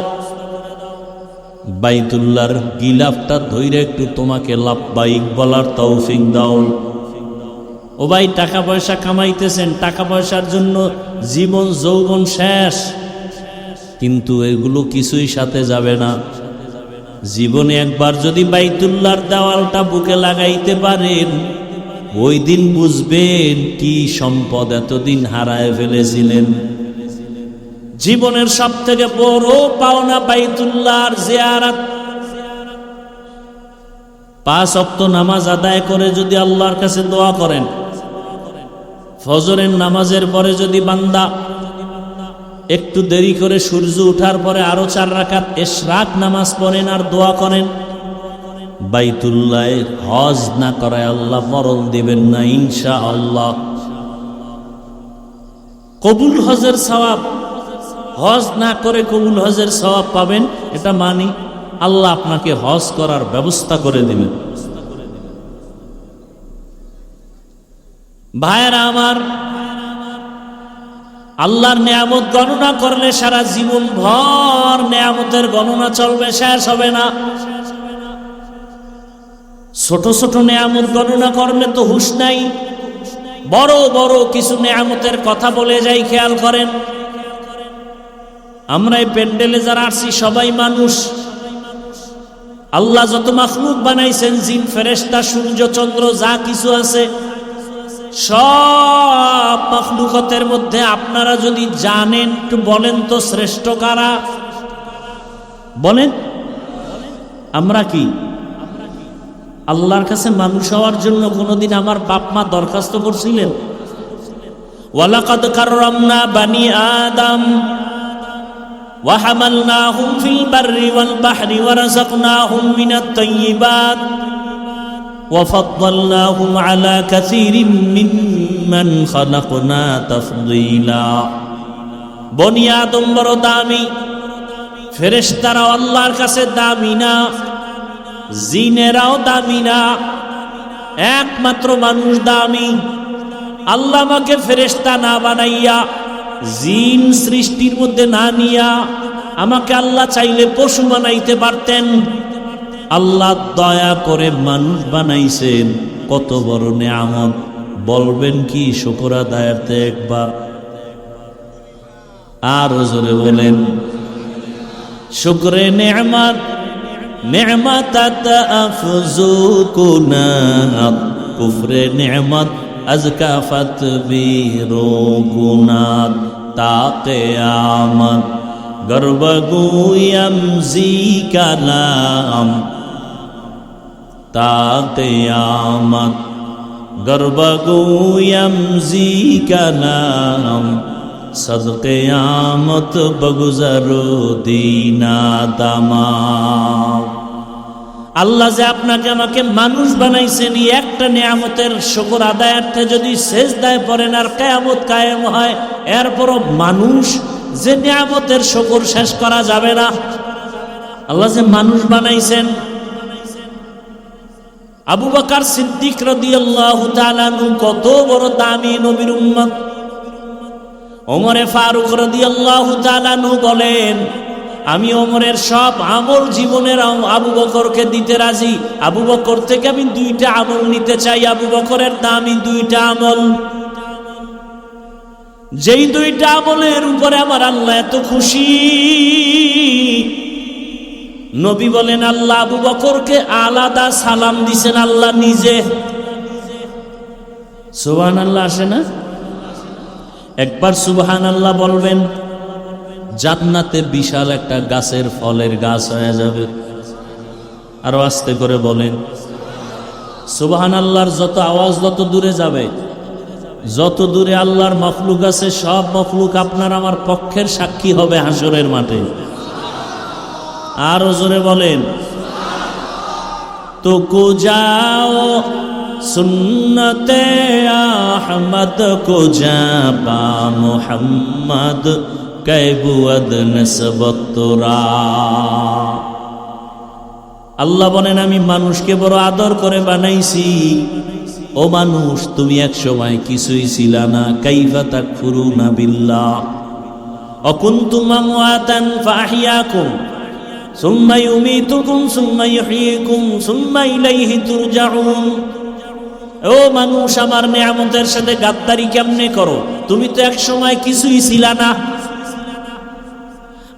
বাইতুল্লাহর গিলাফটা ধইরে একটু তোমাকে লাব্বাইক বলার তৌফিক দাও। ও ভাই, টাকা পয়সা কামাইতেছেন, টাকা পয়সার জন্য জীবন যৌবন শেষ, কিন্তু এগুলো কিছুই সাথে যাবে না। জীবনে একবার যদি বাইতুল্লাহর দেওয়ালটা বুকে লাগাইতে পারেন, ওই দিন বুঝবেন কি সম্পদ এতদিন হারায় ফেলেছিলেন। জীবনের সব থেকে বড় পাওনা বাইতুল্লাহর জিয়ারত। 5 ওয়াক্ত নামাজ আদায় করে যদি আল্লাহর কাছে দোয়া করেন, ফজরের নামাজের পরে যদি বান্দা একটু দেরি করে সূর্য ওঠার পরে আরো 4 রাকাত ইশরাক নামাজ পড়েন আর দোয়া করেন, বাইতুল্লাহের হজ না করায় আল্লাহ মরণ দিবেন না ইনশাআল্লাহ। কবুল হজের সওয়াব, হজ না করে কবুল হজের সওয়াব পাবেন, এটা মানি। আল্লাহ আপনাকে হজ করার ব্যবস্থা করে দিবেন। ভাইয়েরা আমার, আল্লাহর নিয়ামত গণনা করলে সারা জীবন ভর নিয়ামতের গণনা চলবে, শেষ হবে না। ছোট ছোট নিয়ামত গণনা করলে তো হুঁশ নাই, বড় বড় কিছু নিয়ামতের কথা বলে যাই, খেয়াল করেন। আমরা এই প্যান্ডেলে যারা আসছি সবাই মানুষ। আল্লাহ যত মাখলুক বানাইছেন, জিন ফেরেশতা সূর্য চন্দ্র যা কিছু আছে, সব মাখলুকতের মধ্যে আপনারা যদি জানেন, একটু বলেন তো শ্রেষ্ঠ কারা? বলেন। আমরা কি আল্লাহর কাছে মানুষ হওয়ার জন্য কোনোদিন আমার বাপ মা দরখাস্ত করছিলেন? ওয়ালাকাদ কাররামনা বানি আদম ওয়া হামালনাহুম ফিল বাররি ওয়াল বাহরি ওয়া রাযাকনাহুম মিনাত তাইয়্যিবাত ওয়া ফাদ্দালনাহুম আলা কাসীরিম মিম্মান খালাকনা তাফদীলা। বনি আদম বড় দামি, ফেরেশতারাও আল্লাহর কাছে দামি না, জিনেরাও দামি না, একমাত্র মানুষ দামি। আল্লাহ আমাকে ফেরেশতা না বানাইয়া, জিন সৃষ্টির মধ্যে না নিয়া, আমাকে আল্লাহ চাইলে পশু বানাইতে পারতেন। আল্লাহ দয়া করে মানুষ বানাইছেন, কত বড় নিয়ামত। বলবেন কি শুকর আদায়ার্থে একবার? আর জোরে বলেন, শুকরে নিয়ামত নি'মাতাত আফযুকুনা কুফরে নি'মাত আজকা ফাতবিরুকুনা তা কিয়ামত গর্বগুয়াম জি কালাম তা কিয়ামত গর্বগুয়াম জি কালাম সদ কিয়ামত বগুজারো দিনা তামাম। আল্লাহ যে আপনাকে আমাকে মানুষ বানাইছেন, এই একটা নিয়ামতের শুকর আদায়ার্থে যদি সেজদায় পড়েন আর কিয়ামত কায়েম হয়, এরপরও মানুষ যে নিয়ামতের শুকর শেষ করা যাবে না। আল্লাহ যে মানুষ বানাইছেন। আবু বকর সিদ্দিক রাদিয়াল্লাহু তাআলা আনহু কত বড় দামি নবীর উম্মত। ওমরে ফারুক রাদিয়াল্লাহু তাআলা আনহু বলেন, আমি ওমরের সব আমল জীবনের আবু বকরকে দিতে রাজি। আবু বকর থেকে আমি 2টা আমল নিতে চাই। আবু বকরের দামি 2টা আমল, যেই 2টা আমলের উপরে আমার আল্লাহ এত খুশি। নবী বলেন, আল্লাহ আবু বকরকে আলাদা সালাম দিছেন আল্লাহ নিজে। সুবহানাল্লাহ আসে না? একবার সুবহানাল্লাহ বলবেন, জান্নাতে বিশাল একটা গাছের ফলের গাছ হয়ে যাবে। আরো আস্তে করে বলেন সুবহানাল্লাহর যত আওয়াজ যত দূরে যাবে, যত দূরে আল্লাহর মখলুক আছে, সব মখলুক আপনার আমার পক্ষের সাক্ষী হবে হাসরের মাঠে। আরো জোরে বলেন, তো কো যাও সুন্নতে अहमद को जापा मोहम्मद कैबुअद नसबत तोरा। আল্লাহ বলেন আমি মানুষকে বড় আদর করে বানাইছি। ও মানুষ, তুমি এক সময় কিছুই ছিল না। কাইফা তাকফুরুনা বিল্লাহ ওয়া কুনতুম আমওয়াতান ফাআহইয়াকুম সুম্মা ইউমীতুকুম সুম্মা ইউহয়ীকুম সুম্মা ইলাইহি তুরজাউন। ও মানুষ, আমার নিয়ামতের সাথে গাদ্দারি কেমনে করো? তুমি তো এক সময় কিছুই ছিল না।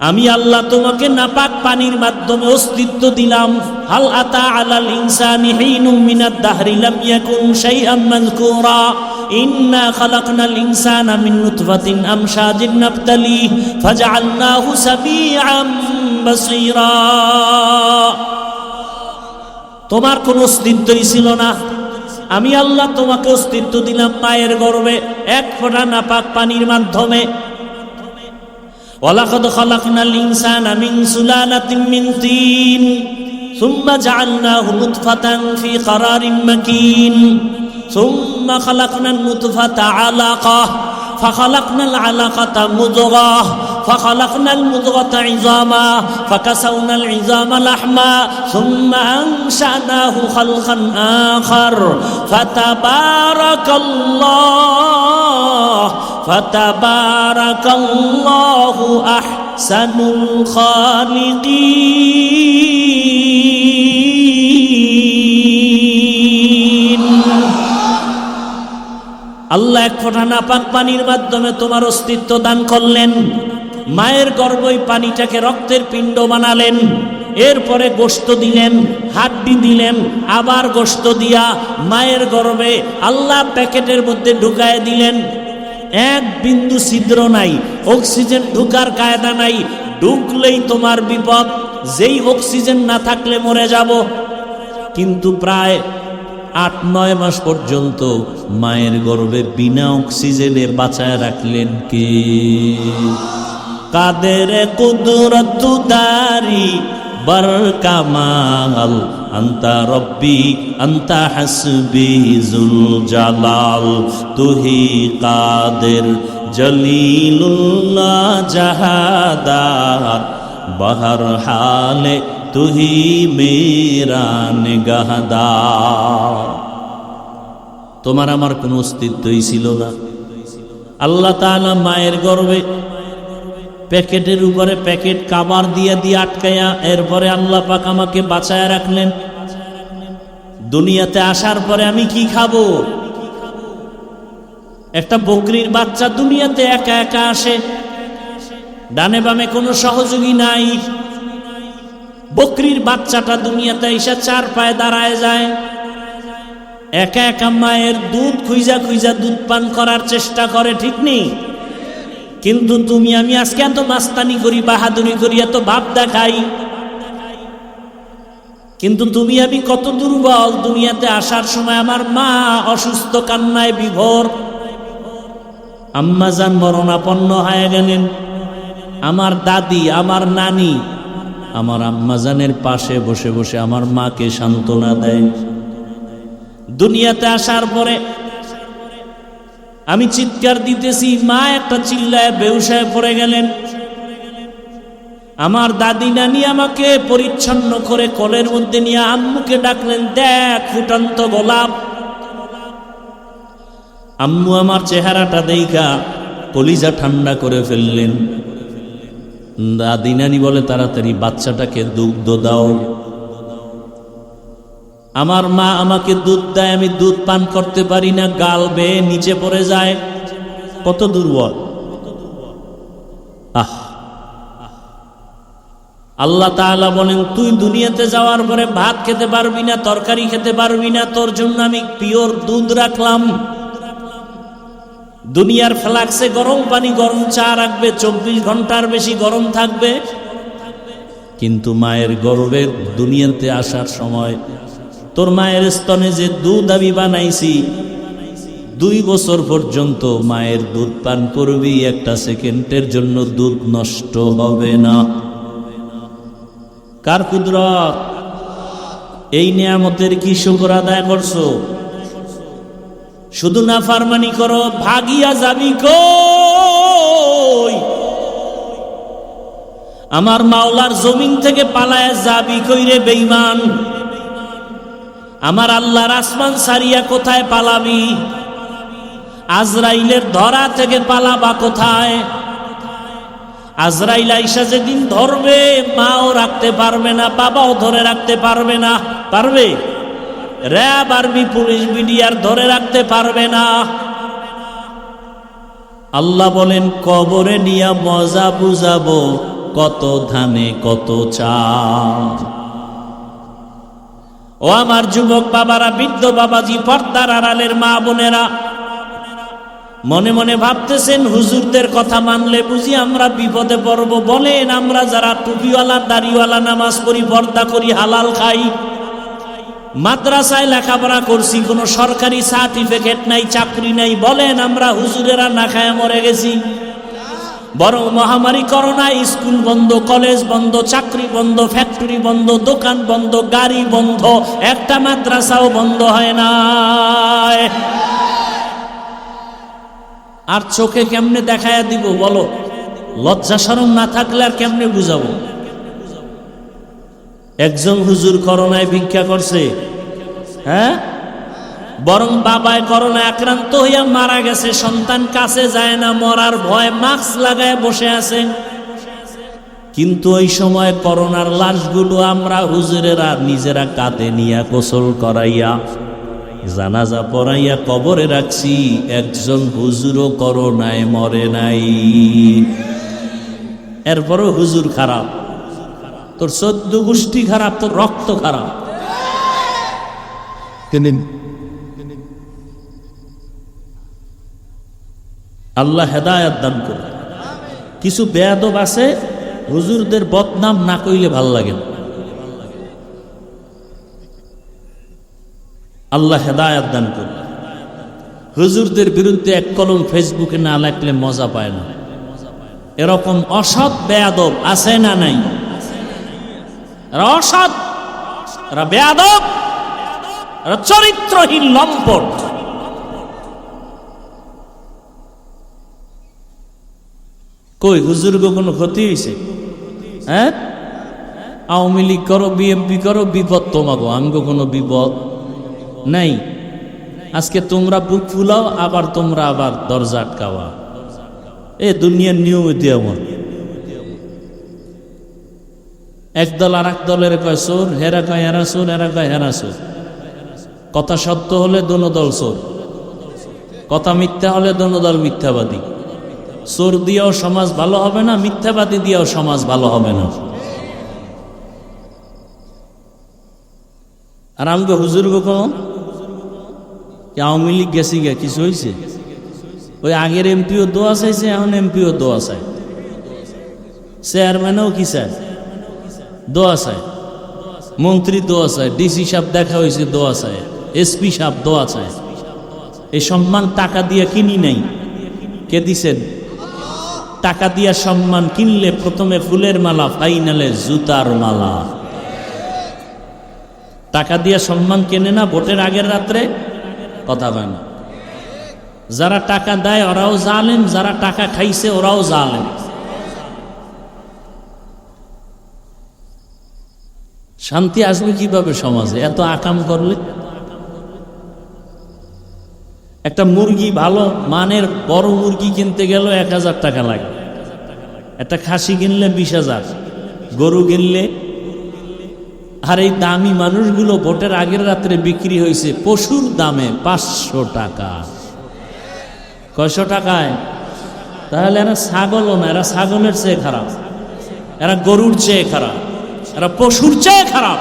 আমি আল্লাহ তোমাকে নাপাক পানির মাধ্যমে অস্তিত্ব দিলাম। হাল আতা আলাল ইনসানি হিনুম মিনাদ দাহরি লাম ইয়াকুন শাইআম মাযকুরা ইন্না খালাকনাল ইনসানা মিন নুতফাতিন আমশাজিন নাবতালিহি ফাজআলনাহু সামিআম বাসীরা। তোমার কোনো অস্তিত্বই ছিল না, আমি আল্লাহ তোমাকে অস্তিত্ব দিলাম মায়ের গর্ভে এক ফোঁটা নাপাক পানির মাধ্যমে। ওয়ালাকাদ খালাকনাল ইনসানা মিন সুলালাতিন মিন তিন সুম্মা জাআলনাহু নুতফাতান ফি ক্বারারিন মাকিন সুম্মা খালাকনান নুতফাতা আলাকাহ ফাখালাকনাল আলাকাতা মুদগাহ ফাখালাকনাল মুদগাতা ইযামা ফাকাসাউনাল ইযামা লাহমা সুম্মা আনশানাহু খালকান আখার ফাতাবারাকাল্লাহু আহসানুল খালিকিন। আল্লাহ এক ফোঁটা নাপাক পানির মাধ্যমে তোমার অস্তিত্ব দান করলেন। মায়ের গর্ভই পানিটাকে রক্তের পিণ্ড বানালেন। এরপরে গোশত দিলেন, হাড্ডি দিলেন, আবার গোশত দিয়া মায়ের গর্ভে আল্লাহ প্যাকেটের মধ্যে ঢুকায় দিলেন। এক বিন্দু ছিদ্র নাই, অক্সিজেন ঢুকার কায়দা নাই। ঢুকলেই তোমার বিপদ, যেই অক্সিজেন না থাকলে মরে যাব। কিন্তু প্রায় ৮-৯ মাস পর্যন্ত মায়ের গর্ভে বিনা অক্সিজেনে বাঁচায় রাখলেন কে? কাদের কুদরত দারি बर कमाल अंता रब्बी अंता हसबी जुल जलाल तू ही कादिर जलीलुल्लाह जहादार बहर हाले तू ही मेरा निगाहदार। তোমার আমার কোনো অস্তিত্বই ছিল না। আল্লাহ তাআলা মায়ের গর্ভে প্যাকেটের উপরে প্যাকেট কাবার দিয়ে দিয়ে আটকায়া, এরপরে আল্লাহ পাক আমাকে বাঁচায় রাখলেন। দুনিয়াতে আসার পরে আমি কি খাবো? একটা বকরির বাচ্চা দুনিয়াতে একা একা আসে, ডানে বামে কোনো সহযোগী নাই। বকরির বাচ্চাটা দুনিয়াতে এসে 4 পায়ে দাঁড়ায় যায়, একা একা মায়ের দুধ খুঁজা খুঁজা দুধ পান করার চেষ্টা করে, ঠিক নেই? কিন্তু তুমি আমি আজকে এত মাস্তানি করি, বাহাদুরি করি, এত ভাব দেখাই, কিন্তু তুমি আমি কত দুর্বল। দুনিয়াতে আসার সময় আমার মা অসুস্থ, কান্নায় বিভোর। আম্মাজান মরণাপন্ন হয়ে গেলেন। আমার দাদি, আমার নানি আমার আম্মাজানের পাশে বসে বসে আমার মাকে সান্ত্বনা দেয়। দুনিয়াতে আসার পরে আমি চিৎকার দিতেছি, মা একটা চিল্লায় বেহুশায় পড়ে গেলেন। আমার দাদি নানি আমাকে পরিচ্ছন্ন করে কোলের মধ্যে নিয়ে আম্মুকে ডাকলেন, দেখ ফুটন্ত গোলাপ। আম্মু আমার চেহারাটা দেখা কলিজা ঠান্ডা করে ফেললেন। দাদি নানি বলে, তাড়াতাড়ি বাচ্চাটাকে দুগ্ধ দাও। আমার মা আমাকে দুধ দেয়, আমি দুধ পান করতে পারি না, গাল বেয়ে নিচে পড়ে যায়। কত দুর্বল! আল্লাহ তাআলা বলেন, তুই দুনিয়াতে যাওয়ার পরে ভাত খেতে পারবি না, তরকারি খেতে পারবি না, তোর জন্য আমি পিওর দুধ রাখলাম। দুনিয়ার ফ্লাক্সে গরম পানি, গরম চা রাখবে, 24 ঘন্টার বেশি গরম থাকবে। কিন্তু মায়ের গর্ভে দুনিয়াতে আসার সময় তোর মায়ের স্তনে যে দুধ আমি বানাইছি, 2 বছর পর্যন্ত মায়ের দুধ পান করবি, একটা সেকেন্ডের জন্য দুধ নষ্ট হবে না। কার কুদরত! এই নিয়ামতের কি শুকর আদায় করছো? শুধু নাফরমানি করো, ভাগিয়া যাবি কই? আমার মাওলার জমিন থেকে পালায়া যাবি কই রে বেঈমান? আমার আল্লাহর আসমান ছাড়িয়া কোথায় পালাবি? আজরাইলের ধরা থেকে পালাবা কোথায়? আজরাইল আইসা যেদিন ধরবে, মাও রাখতে পারবে না, বাবাও ধরে রাখতে পারবে না। পারবে? র্যাব, আর্মি, পুলিশ, বিডিআর ধরে রাখতে পারবে না। আল্লাহ বলেন, কবরে নিয়া মজা বুঝাবো, কত ধানে কত চাল। ও আমার যুবক বাবারা, বৃদ্ধ বাবাজি, পর্দার আড়ালের মা বোনেরা, মনে মনে ভাবতেছেন হুজুরদের কথা মানলে বুঝি আমরা বিপদে পড়ব। বলেন, আমরা যারা টুপিওয়ালা, দাড়িওয়ালা, নামাজ পড়ি, পর্দা করি, হালাল খাই, মাদ্রাসায় লেখাপড়া করছি, কোনো সরকারি সার্টিফিকেট নাই, চাকরি নাই, বলেন আমরা হুজুরেরা না খায় মরে গেছি? বরং মহামারী করোনা, স্কুল বন্ধ, কলেজ বন্ধ, চাকরি বন্ধ, ফ্যাক্টরি বন্ধ, দোকান বন্ধ, গাড়ি বন্ধ, একটা মাদ্রাসাও বন্ধ হয় না। আর চোখে কেমনে দেখায়া দিব বলো? লজ্জা শরম না থাকলে আর কেমনে বুঝাবো? একজন হুজুর করোনায় ভিক্ষা করছে, হ্যাঁ, বরং বাবায় করোনায় আক্রান্ত হইয়া মারা গেছে, সন্তান কাছে যায় না, মরার ভয় মাস্ক লাগায় বসে আছে। কিন্তু ওই সময় করোনার লাশগুলো আমরা হুজুরেরা নিজেরা কাঁধে নিয়ে গোসল করাইয়া, জানাজা পড়াইয়া কবরে রাখছি। একজন হুজুরও করোনায় মরে নাই। এরপরও হুজুর খারাপ, তোর 14 গোষ্ঠী খারাপ, তোর রক্ত খারাপ। আল্লাহ হেদায়েত দান করে। কিছু বেয়াদব আছে, হুজুরদের বদনাম না কইলে ভাল লাগে না। আল্লাহ হেদায়েত দান করে। হুজুরদের বিরুদ্ধে এক কলম ফেসবুকে না লাগলে মজা পায় না। এরকম অসৎ বেয়াদব আছে না নাই? এরা অসৎ, এরা বেয়াদব, এরা চরিত্রহীন লম্পট। কই হুজুরগো কোনো ক্ষতি হয়েছে? হ্যাঁ, আওয়ামী লীগ করো, বিএনপি করো, বিপদ তোমাগো, আমগো কোনো বিপদ নাই। আজকে তোমরা বুক ফুলাও, আবার তোমরা আবার দরজা আটকাওয়া। এ দুনিয়ার নিয়ম এটি এমন। একদল আর এক দলের কয় চোর, হেরা কয় হেরা চোর, হেরা কয় হেরা চোর। কথা সত্য হলে দোনো দল চোর, কথা মিথ্যা হলে দোনো দল মিথ্যাবাদী। চোর দিয়েও সমাজ ভালো হবে না, মিথ্যাবাদী দিয়েও সমাজ ভালো হবে না। আর আমাকে হুজুর কোনো আওয়ামী লীগ গেছি গে, কিছু হয়েছে? ওই আগের এমপিও দোয়া চাইছে, এখন এমপিও দোয়া চায়, চেয়ারম্যানও কি চায়? দোয়া চায়, মন্ত্রী দোয়া চায়, ডিসি সাহেব দেখা হয়েছে দোয়া চায়, এসপি সাহেব দোয়া চায়। এই সম্মান টাকা দিয়ে কিনি নাই, কে দিছেন? টাকা দিয়া সম্মান কিনলে প্রথমে ফুলের মালা, ফাইনালে জুতার মালা। টাকা দিয়া সম্মান কেনে না ভোটের আগের রাত্রে, কথা হয় না। যারা টাকা দেয় ওরাও জালেম, যারা টাকা খাইছে ওরাও জালেম। শান্তি আসবে কিভাবে সমাজে এত আকাম করলে? একটা মুরগি ভালো মানের বড় মুরগি কিনতে গেল 1000 টাকা লাগে, একটা খাসি কিনলে 20,000, গরু কিনলে। আর এই দামি মানুষগুলো ভোটের আগের রাত্রে বিক্রি হয়েছে পশুর দামে 500 টাকা। কয়শো টাকায়? তাহলে এরা ছাগলও না, এরা ছাগলের চেয়ে খারাপ, এরা গরুর চেয়ে খারাপ, এরা পশুর চেয়ে খারাপ।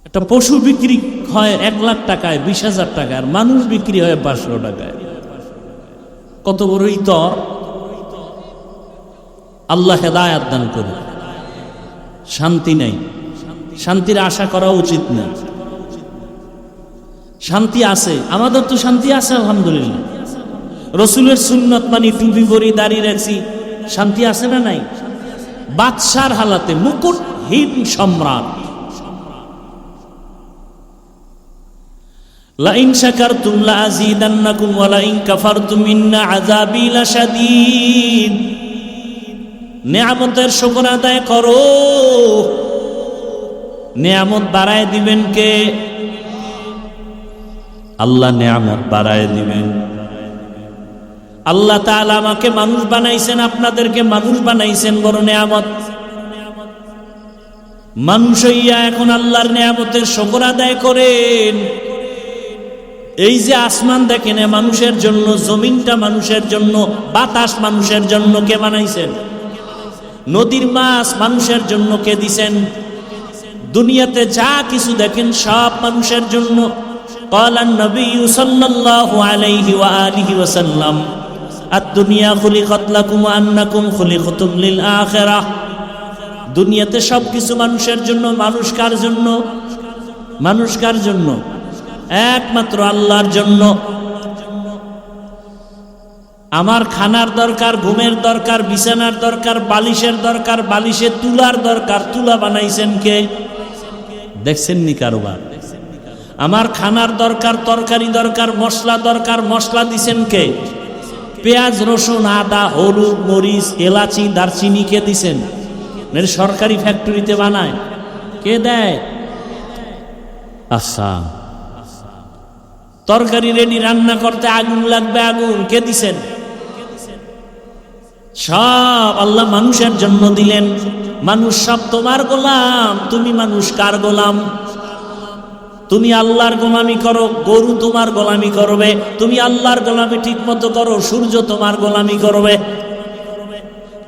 একটা পশু বিক্রি হয় 1 লাখ টাকায়, 20,000 টাকায়, আর মানুষ বিক্রি হয় 500 টাকায়। কত বড় ইতর! আল্লাহ হেদায়েত দান করুন। শান্তি নাই, শান্তির আশা করা উচিত না। শান্তি আছে, আমাদের তো শান্তি আছে আলহামদুলিল্লাহ। রসুলের সুন্নত মানি, টুপি পরি, দাড়ি রাখছি, শান্তি আছে না নাই? বাদশার হালাতে মুকুটহীন সম্রাট, লাইন শাকারতুম লাযীদান্নাকুম ওয়া লাইন কাফারতুম ইন্না আযাবী লাশাদীদ। নিয়ামতের শুকর আদায় করো। নিয়ামত বাড়ায় দিবেন কে? আল্লাহ নিয়ামত বাড়ায় দিবেন। আল্লাহ তাআলা আমাকে মানুষ বানাইছেন, আপনাদেরকে মানুষ বানাইছেন, বড় নিয়ামত। মানুষ হইয়া এখন আল্লাহর নিয়ামতের শুকর আদায় করেন। এই যে আসমান দেখেন মানুষের জন্য, জমিনটা মানুষের জন্য, বাতাস মানুষের জন্য কে বানাইছেন? নদীর মাছ মানুষের জন্য কে দিছেন? দুনিয়াতে যা কিছু দেখেন সব মানুষের জন্য। قال النبي صلى الله عليه وآله وسلم الدنيا خلقت لكم وأنكم خلقتم للآخرة। দুনিয়াতে সব কিছু মানুষের জন্য। মানুষ কার জন্য? মানুষ কার জন্য? একমাত্র আল্লাহর জন্য। আমার খানার দরকার, ঘুমের দরকার, বিছানার দরকার, বালিশের দরকার, বালিশে তুলার দরকার। তুলা বানাইছেন কে? দেখছেন নি কারোবার? আমার খানার দরকার, তরকারি দরকার, মশলা দরকার, মশলা দিছেন কে? পেঁয়াজ, রসুন, আদা, হলুদ, মরিচ, এলাচি, দারচিনি কে দিছেন? সরকারি ফ্যাক্টরিতে বানায় কে দেয়? আচ্ছা, তরকারি রেডি, রান্না করতে আগুন লাগবে, আগুন কে দিছেন? সব আল্লাহ মানুষের জন্য দিলেন। মানুষ সব তোমার গোলাম। তুমি মানুষ কার গোলাম? তুমি আল্লাহর গোলামি করো, গরু তোমার গোলামি করবে। তুমি আল্লাহর গোলামি ঠিক মতো করো, সূর্য তোমার গোলামি করবে।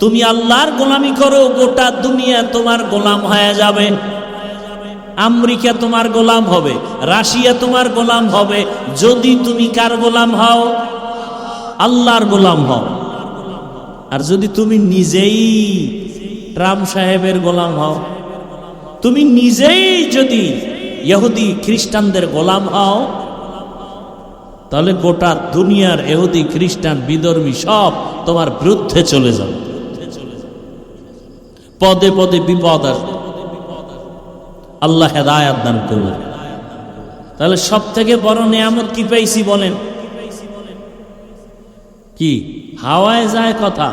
তুমি আল্লাহর গোলামি করো, গোটা দুনিয়া তোমার গোলাম হয়ে যাবে। আমেরিকা তোমার গোলাম হবে, রাশিয়া তোমার গোলাম হবে, যদি তুমি কার গোলাম হও? আল্লাহর গোলাম হও। আর যদি তুমি নিজেই ট্রাম্প সাহেবের গোলাম হও, তুমি নিজেই যদি ইহুদি খ্রিস্টানদের গোলাম হও, তাহলে গোটা দুনিয়ার ইহুদি খ্রিস্টান বিধর্মী সব তোমার বিরুদ্ধে চলে যাবে। পদে পদে বিপদ আসবে। আল্লাহ হেদায়েত দান করবে। তাহলে সব থেকে বড় নিয়ামত কি পাইছি বলেন? কি হাওয়ায় যায় কথা?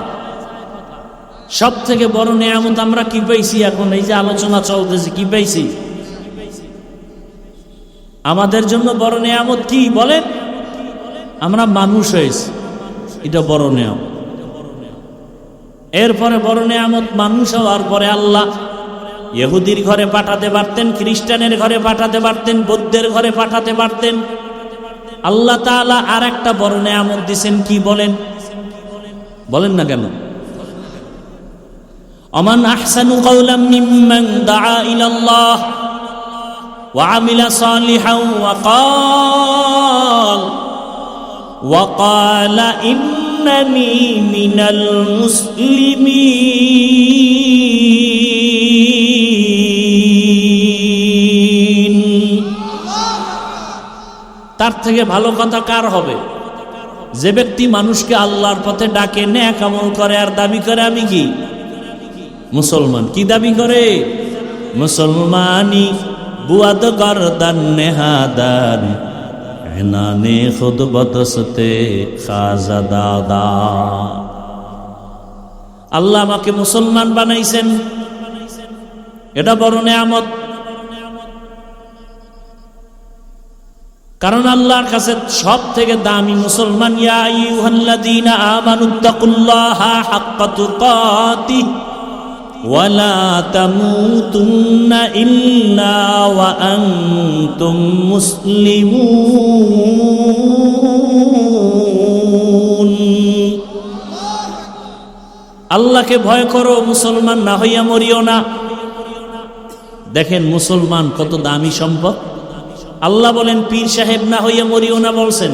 সব থেকে বড় নিয়ামত আমরা কি পাইছি? এখন এই যে আলোচনা চলতেছে, কি পাইছি? আমাদের জন্য বড় নিয়ামত কি বলেন? আমরা মানুষ হয়েছি, এটা বড় নিয়ামত। এরপরে বড় নিয়ামত মানুষ হওয়ার পরে আল্লাহ ইহুদির ঘরে পাঠাতে পারতেন, খ্রিস্টানের ঘরে পাঠাতে পারতেন, বৌদ্ধের ঘরে পাঠাতে পারতেন। আল্লাহ তাআলা আর একটা বড় নিয়ামত দিয়েছেন, কি বলেন? বলেন না কেন? আমান আহসানু কাওলাম মিম্মান দাআ ইলাল্লাহ ওয়া আমিলা সালিহান ওয়া ক্বালা ইন্নানী মিনাল মুসলিমিন। তার থেকে ভালো কথা কার হবে? যে ব্যক্তি মানুষকে আল্লাহর পথে ডাকে, নেক আমল করে আর দাবি করে আমি কি মুসলমান। কি দাবি করে? মুসলমানি বুয়াদ গর্দান নেহাদার এনানে খুদ বদসতে খাজা দাদা। আল্লাহ আমাকে মুসলমান বানাইছেন, এটা বড় নিয়ামত। কারণ আল্লাহর কাছে সব থেকে দামি মুসলমান। ইয়া আইয়ুহাল্লাযীনা আমানুত্তাকুল্লাহা হাক্কা তুকাতিহি ওয়া লা তামুতুন্না ইল্লা ওয়া আনতুম মুসলিমুন। আল্লাহকে ভয় করো, মুসলমান না হইয়া মরিও না। দেখেন মুসলমান কত দামি সম্পদ। আল্লাহ বলেন পীর সাহেব না হইয়া মরিও না বলছেন,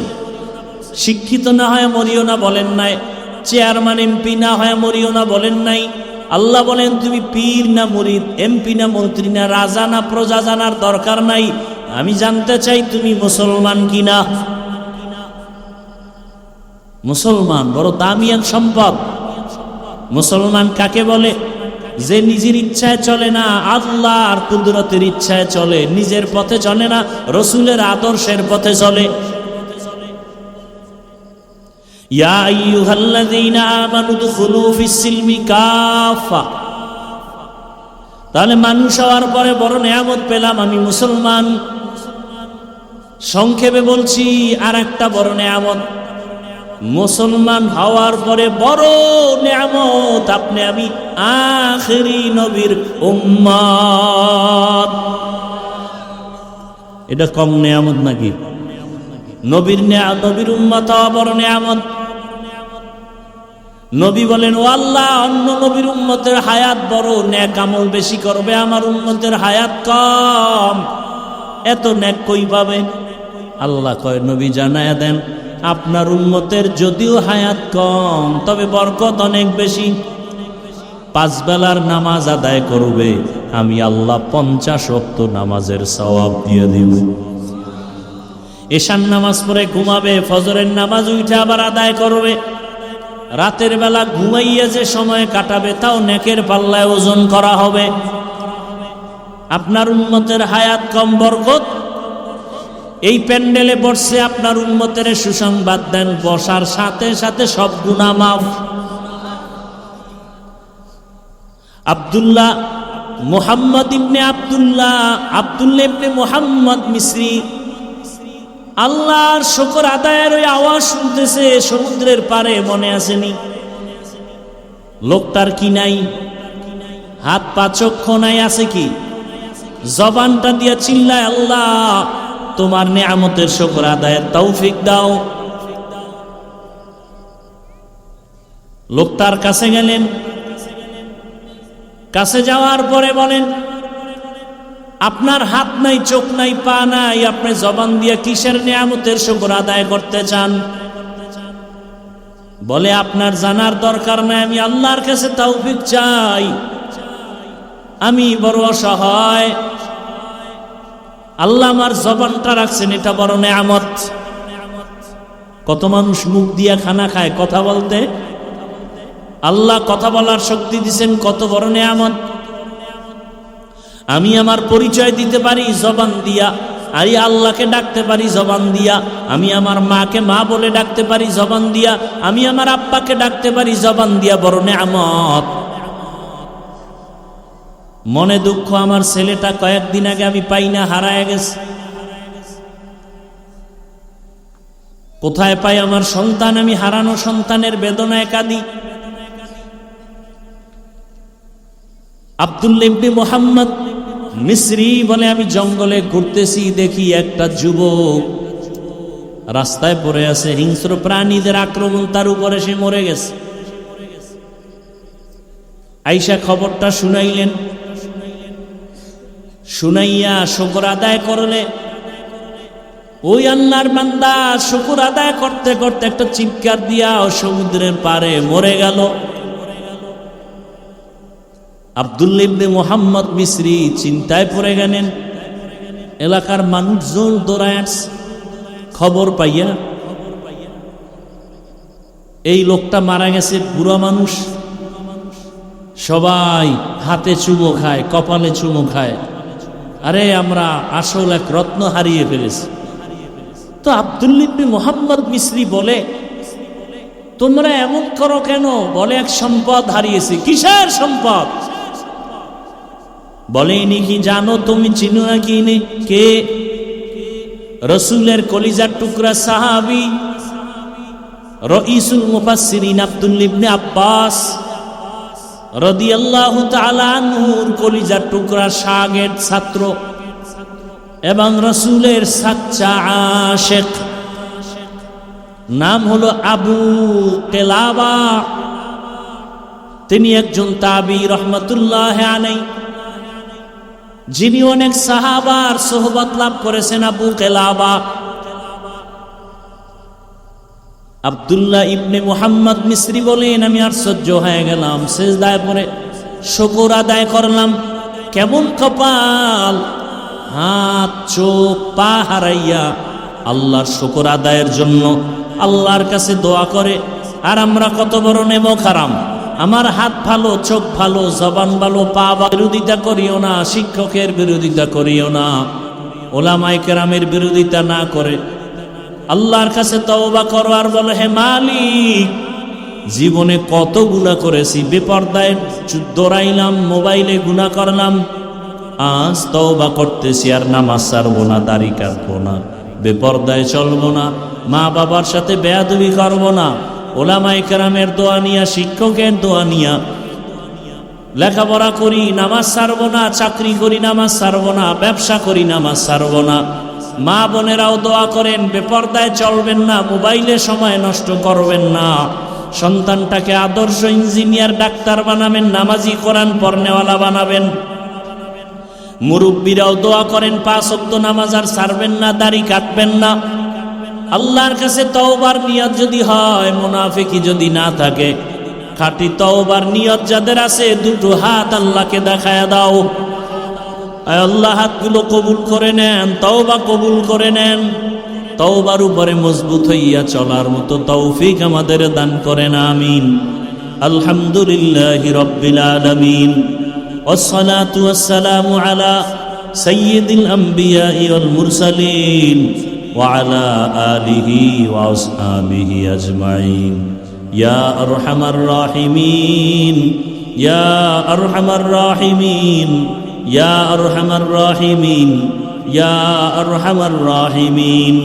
শিক্ষিত না হয়ে মরিও না বলেন নাই, চেয়ারম্যান এমপি না হয়ে মরিও না বলেন নাই। আল্লাহ বলেন তুমি পীর না মুরিদ, এমপি না মন্ত্রী না রাজা না প্রজা জানার দরকার নাই, আমি জানতে চাই তুমি মুসলমান কিনা। মুসলমান বড় দামি এক সম্পদ। মুসলমান কাকে বলে? যে নিজের ইচ্ছায় চলে না, আল্লাহর কুদরতের ইচ্ছায় চলে, নিজের পথে চলে না, রসুলের আদর্শের পথে চলে। ইয়া আইয়ুহাল্লাযীনা আমানু দুখুলু ফিস-সিলমি কাফা। তাহলে মানুষ হওয়ার পরে বড় নেয়ামত পেলাম, আমি মুসলমান। সংক্ষেপে বলছি, আর একটা বড় নেয়ামত, মুসলমান হওয়ার পরে বড় নেয়ামত, আপনি আমি আখিরি নবীর উম্মত। এটা কম নেয়ামত নাকি? নবীর উম্মত হওয়া বড় নেয়ামত। নবী বলেন, ও আল্লাহ, অন্য নবীর উম্মতের হায়াত বড়, নেক আমল বেশি করবে, আমার উম্মতের হায়াত কম, এত নেক কই পাবে? আল্লাহ কয়, নবী জানায়া দেন, আপনার উম্মতের যদিও হায়াত কম, তবে বরকত অনেক বেশি। 5 বেলার নামাজ আদায় করবে, আমি আল্লাহ 50 ওয়াক্ত নামাজের সওয়াব দিয়ে দিব। এশার নামাজ পড়ে ঘুমাবে, ফজরের নামাজ উঠে আবার আদায় করবে। রাতের বেলা ঘুমাইয়া যে সময় কাটাবে, তাও নেকের পাল্লায় ওজন করা হবে। আপনার উম্মতের হায়াত কম, বরকত। এই প্যান্ডেলে বসে আপনার উম্মতের সুসংবাদ দেন, বসার সাথে সাথে সব গুনাহ মাফ। আব্দুল্লাহ মুহাম্মদ ইবনে আব্দুল্লাহ ইবনে মুহাম্মদ মিসরি আল্লাহর শুকর আদায়ের ওই আওয়াজ শুনতেছে সমুদ্রের পারে, মনে আসেনি? লোকটার কি নাই? হাত পা চক্ষু নাই, আছে কি? জবানটা দিয়া চিল্লায়, আল্লাহ তোমার নিয়ামতের শুকর আদায়ের তৌফিক দাও। লোকটার কাছে গেলেন, কাছে যাওয়ার পরে বলেন, আপনার হাত নাই, চোখ নাই, পা নাই, আপনি জবান দিয়ে কিসের নিয়ামতের শুকর আদায় করতে চান? বলে, আপনার জানার দরকার নাই, আমি আল্লাহর কাছে তৌফিক চাই, আমি বড় অসহায়, আল্লাহ আমার জবানটা রাখছেন, এটা বড় নেয়ামত। কত মানুষ মুখ দিয়া খানা খায় কথা বলতে, আল্লাহ কথা বলার শক্তি দিছেন, কত বড় নেয়ামত। আমি আমার পরিচয় দিতে পারি জবান দিয়া, আমি আল্লাহকে ডাকতে পারি জবান দিয়া, আমি আমার মাকে মা বলে ডাকতে পারি জবান দিয়া, আমি আমার আব্বাকে ডাকতে পারি জবান দিয়া, বড় নেয়ামত। মনে দুঃখ, আমার ছেলেটা কয়েকদিন আগে আমি পাই না, হারায় গেছে। কোথায় পাই আমার সন্তান? আমি হারানো সন্তানের বেদনায় কাঁদি। আব্দুল্লাহ ইবনে মুহাম্মদ মিসরি বলে, আমি জঙ্গলে ঘুরতেছি, দেখি একটা যুবক রাস্তায় পড়ে আছে, হিংস্র প্রাণীদের আক্রমণ, তার উপরে সে মরে গেছে। আইসা খবরটা শুনাইলেন, শুনাইয়া শুকর আদায় করলে। ওই আল্লাহর বান্দা শুকর আদায় করতে করতে একটা চিৎকার দিয়া সমুদ্রের পারে মরে গেল। আব্দুল্লাহ ইবনে মুহাম্মদ মিসরি চিন্তায় পড়ে গেলেন। এলাকার মানুষজন দৌড়ায় আসছে খবর পাইয়া, এই লোকটা মারা গেছে, বুড়া মানুষ। সবাই হাতে চুমো খায়, কপালে চুমো খায়, আরে আমরা আসল এক রত্ন হারিয়ে ফেলেছি। তো আব্দুল্লাহ ইবনে মুহাম্মদ মিসরি বলে, তোমরা এমন করো কেন? বলে, এক সম্পদ হারিয়েছি। কিসের সম্পদ? বলে, ইনি কি জানো? তুমি চিনো না কি? ইনি কে? রসুলের কলিজার টুকরা সাহাবী, রাইসুল মুফাসসিরিন আব্দুল্লাহ ইবনে আব্বাস রাদিয়াল্লাহু তাআলা আনহুর কলিজার টুকরা শাগির্দ, ছাত্র এবং রসুলের সাচ্চা আশিক। নাম হলো আবু কেলাবা। তিনি একজন তাবী রহমাতুল্লাহ আলাইহি, যিনি অনেক সাহাবার সোহবত লাভ করেছেন। আবু কেলাবা আব্দুল্লাহ ইবনে মুহাম্মদ মিসরি বলেন, আমি আশ্চর্য হয়ে গেলাম, সিজদায় পড়ে শুকর আদায় করলাম। কেমন কপাল, হাত চোখ পা হারাইয়া আল্লাহর শুকর আদায়ের জন্য আল্লাহর কাছে দোয়া করে। আর আমরা কত বড় নেমক হারাম, আমার হাত ভালো, চোখ ভালো, জবান ভালো, পা বিরোধিতা করিও না, শিক্ষকের বিরোধিতা করিও না, ওলামায়ে কেরামের বিরোধিতা না করে আল্লাহর কাছে তওবা করো আর বলো, হে মালিক, জীবনে কত গুনাহ করেছি, বেপরদায় দৌড়াইলাম, মোবাইলে গুনাহ করলাম, আজ তওবা করতেছি আর নামাজ ছাড়বো না, দাড়ি কাটবো না, বেপরদায় চলবো না, মা বাবার সাথে বেয়াদবি করবো না, ওলামায়ে কেরামের দোয়া নিয়া, শিক্ষকের দোয়া নিয়া লেখাপড়া করি, নামাজ ছাড়বো না, চাকরি করি, নামাজ ছাড়বো না, ব্যবসা করি, নামাজ ছাড়বো না। মা বোনেরাও দোয়া করেন, বেপরদায় চলবেন না, মোবাইলে সময় নষ্ট করবেন না, সন্তানটাকে আদর্শ ইঞ্জিনিয়ার, ডাক্তার বানাবেন, নামাজি, কোরআন পড়নেওয়ালা বানাবেন। মুরব্বীরাও দোয়া করেন, 5 ওয়াক্ত নামাজ আর ছাড়বেন না, দাড়ি কাটবেন না। আল্লাহর কাছে তওবার নিয়ত যদি হয়, মুনাফিকি যদি না থাকে, খাঁটি তওবার নিয়ত যাদের আছে, দুটো হাত আল্লাহকে দেখায়া দাও। আয় আল্লাহ, হাতগুলো কবুল করে নেন, তওবা কবুল করে নেন, তওবার উপরে মজবুত হইয়া চলার মতো তৌফিক আমাদের দান করেন, আমিন। আলহামদুলিল্লাহি রাব্বিল আলামিন, والصلاة والسلام على سيد الأنبياء والمرسلين وعلى آله وأصحابه أجمعين يا أرحم الراحمين يا أرحم الراحمين يا أرحم الراحمين يا أرحم الراحمين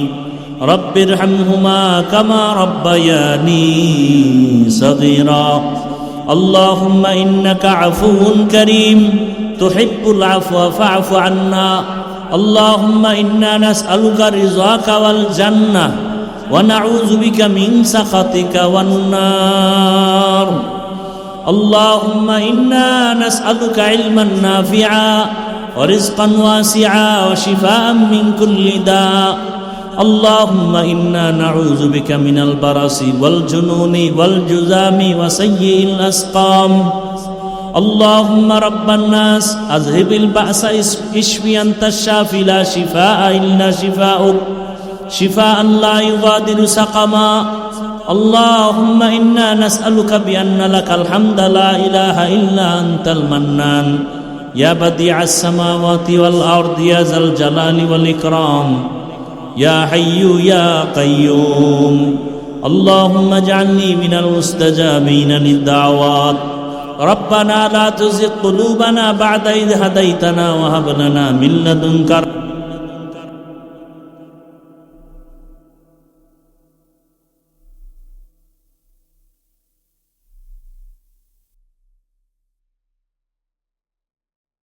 رب ارحمهما كما ربياني صغيرا اللهم إنك عفو كريم تحب العفو فاعف عنا اللهم إنا نسألك رضاك والجنة ونعوذ بك من سخطك والنار اللهم إنا نسألك علما نافعا ورزقا واسعا وشفاء من كل داء اللهم إنا نعوذ بك من البرص والجنون والجذام وسيء الأسقام اللهم رب الناس أذهب البأس اشف أنت الشافي لا شفاء إلا شفاؤك شفاء لا يغادر سقما اللهم إنا نسألك بأن لك الحمد لا إله إلا أنت المنان يا بديع السماوات والأرض يا ذا الجلال والإكرام يا حي يا قيوم اللهم اجعلني من المستجابين للدعوات ربنا لا تزغ قلوبنا بعد إذ هديتنا وهب لنا من لدنك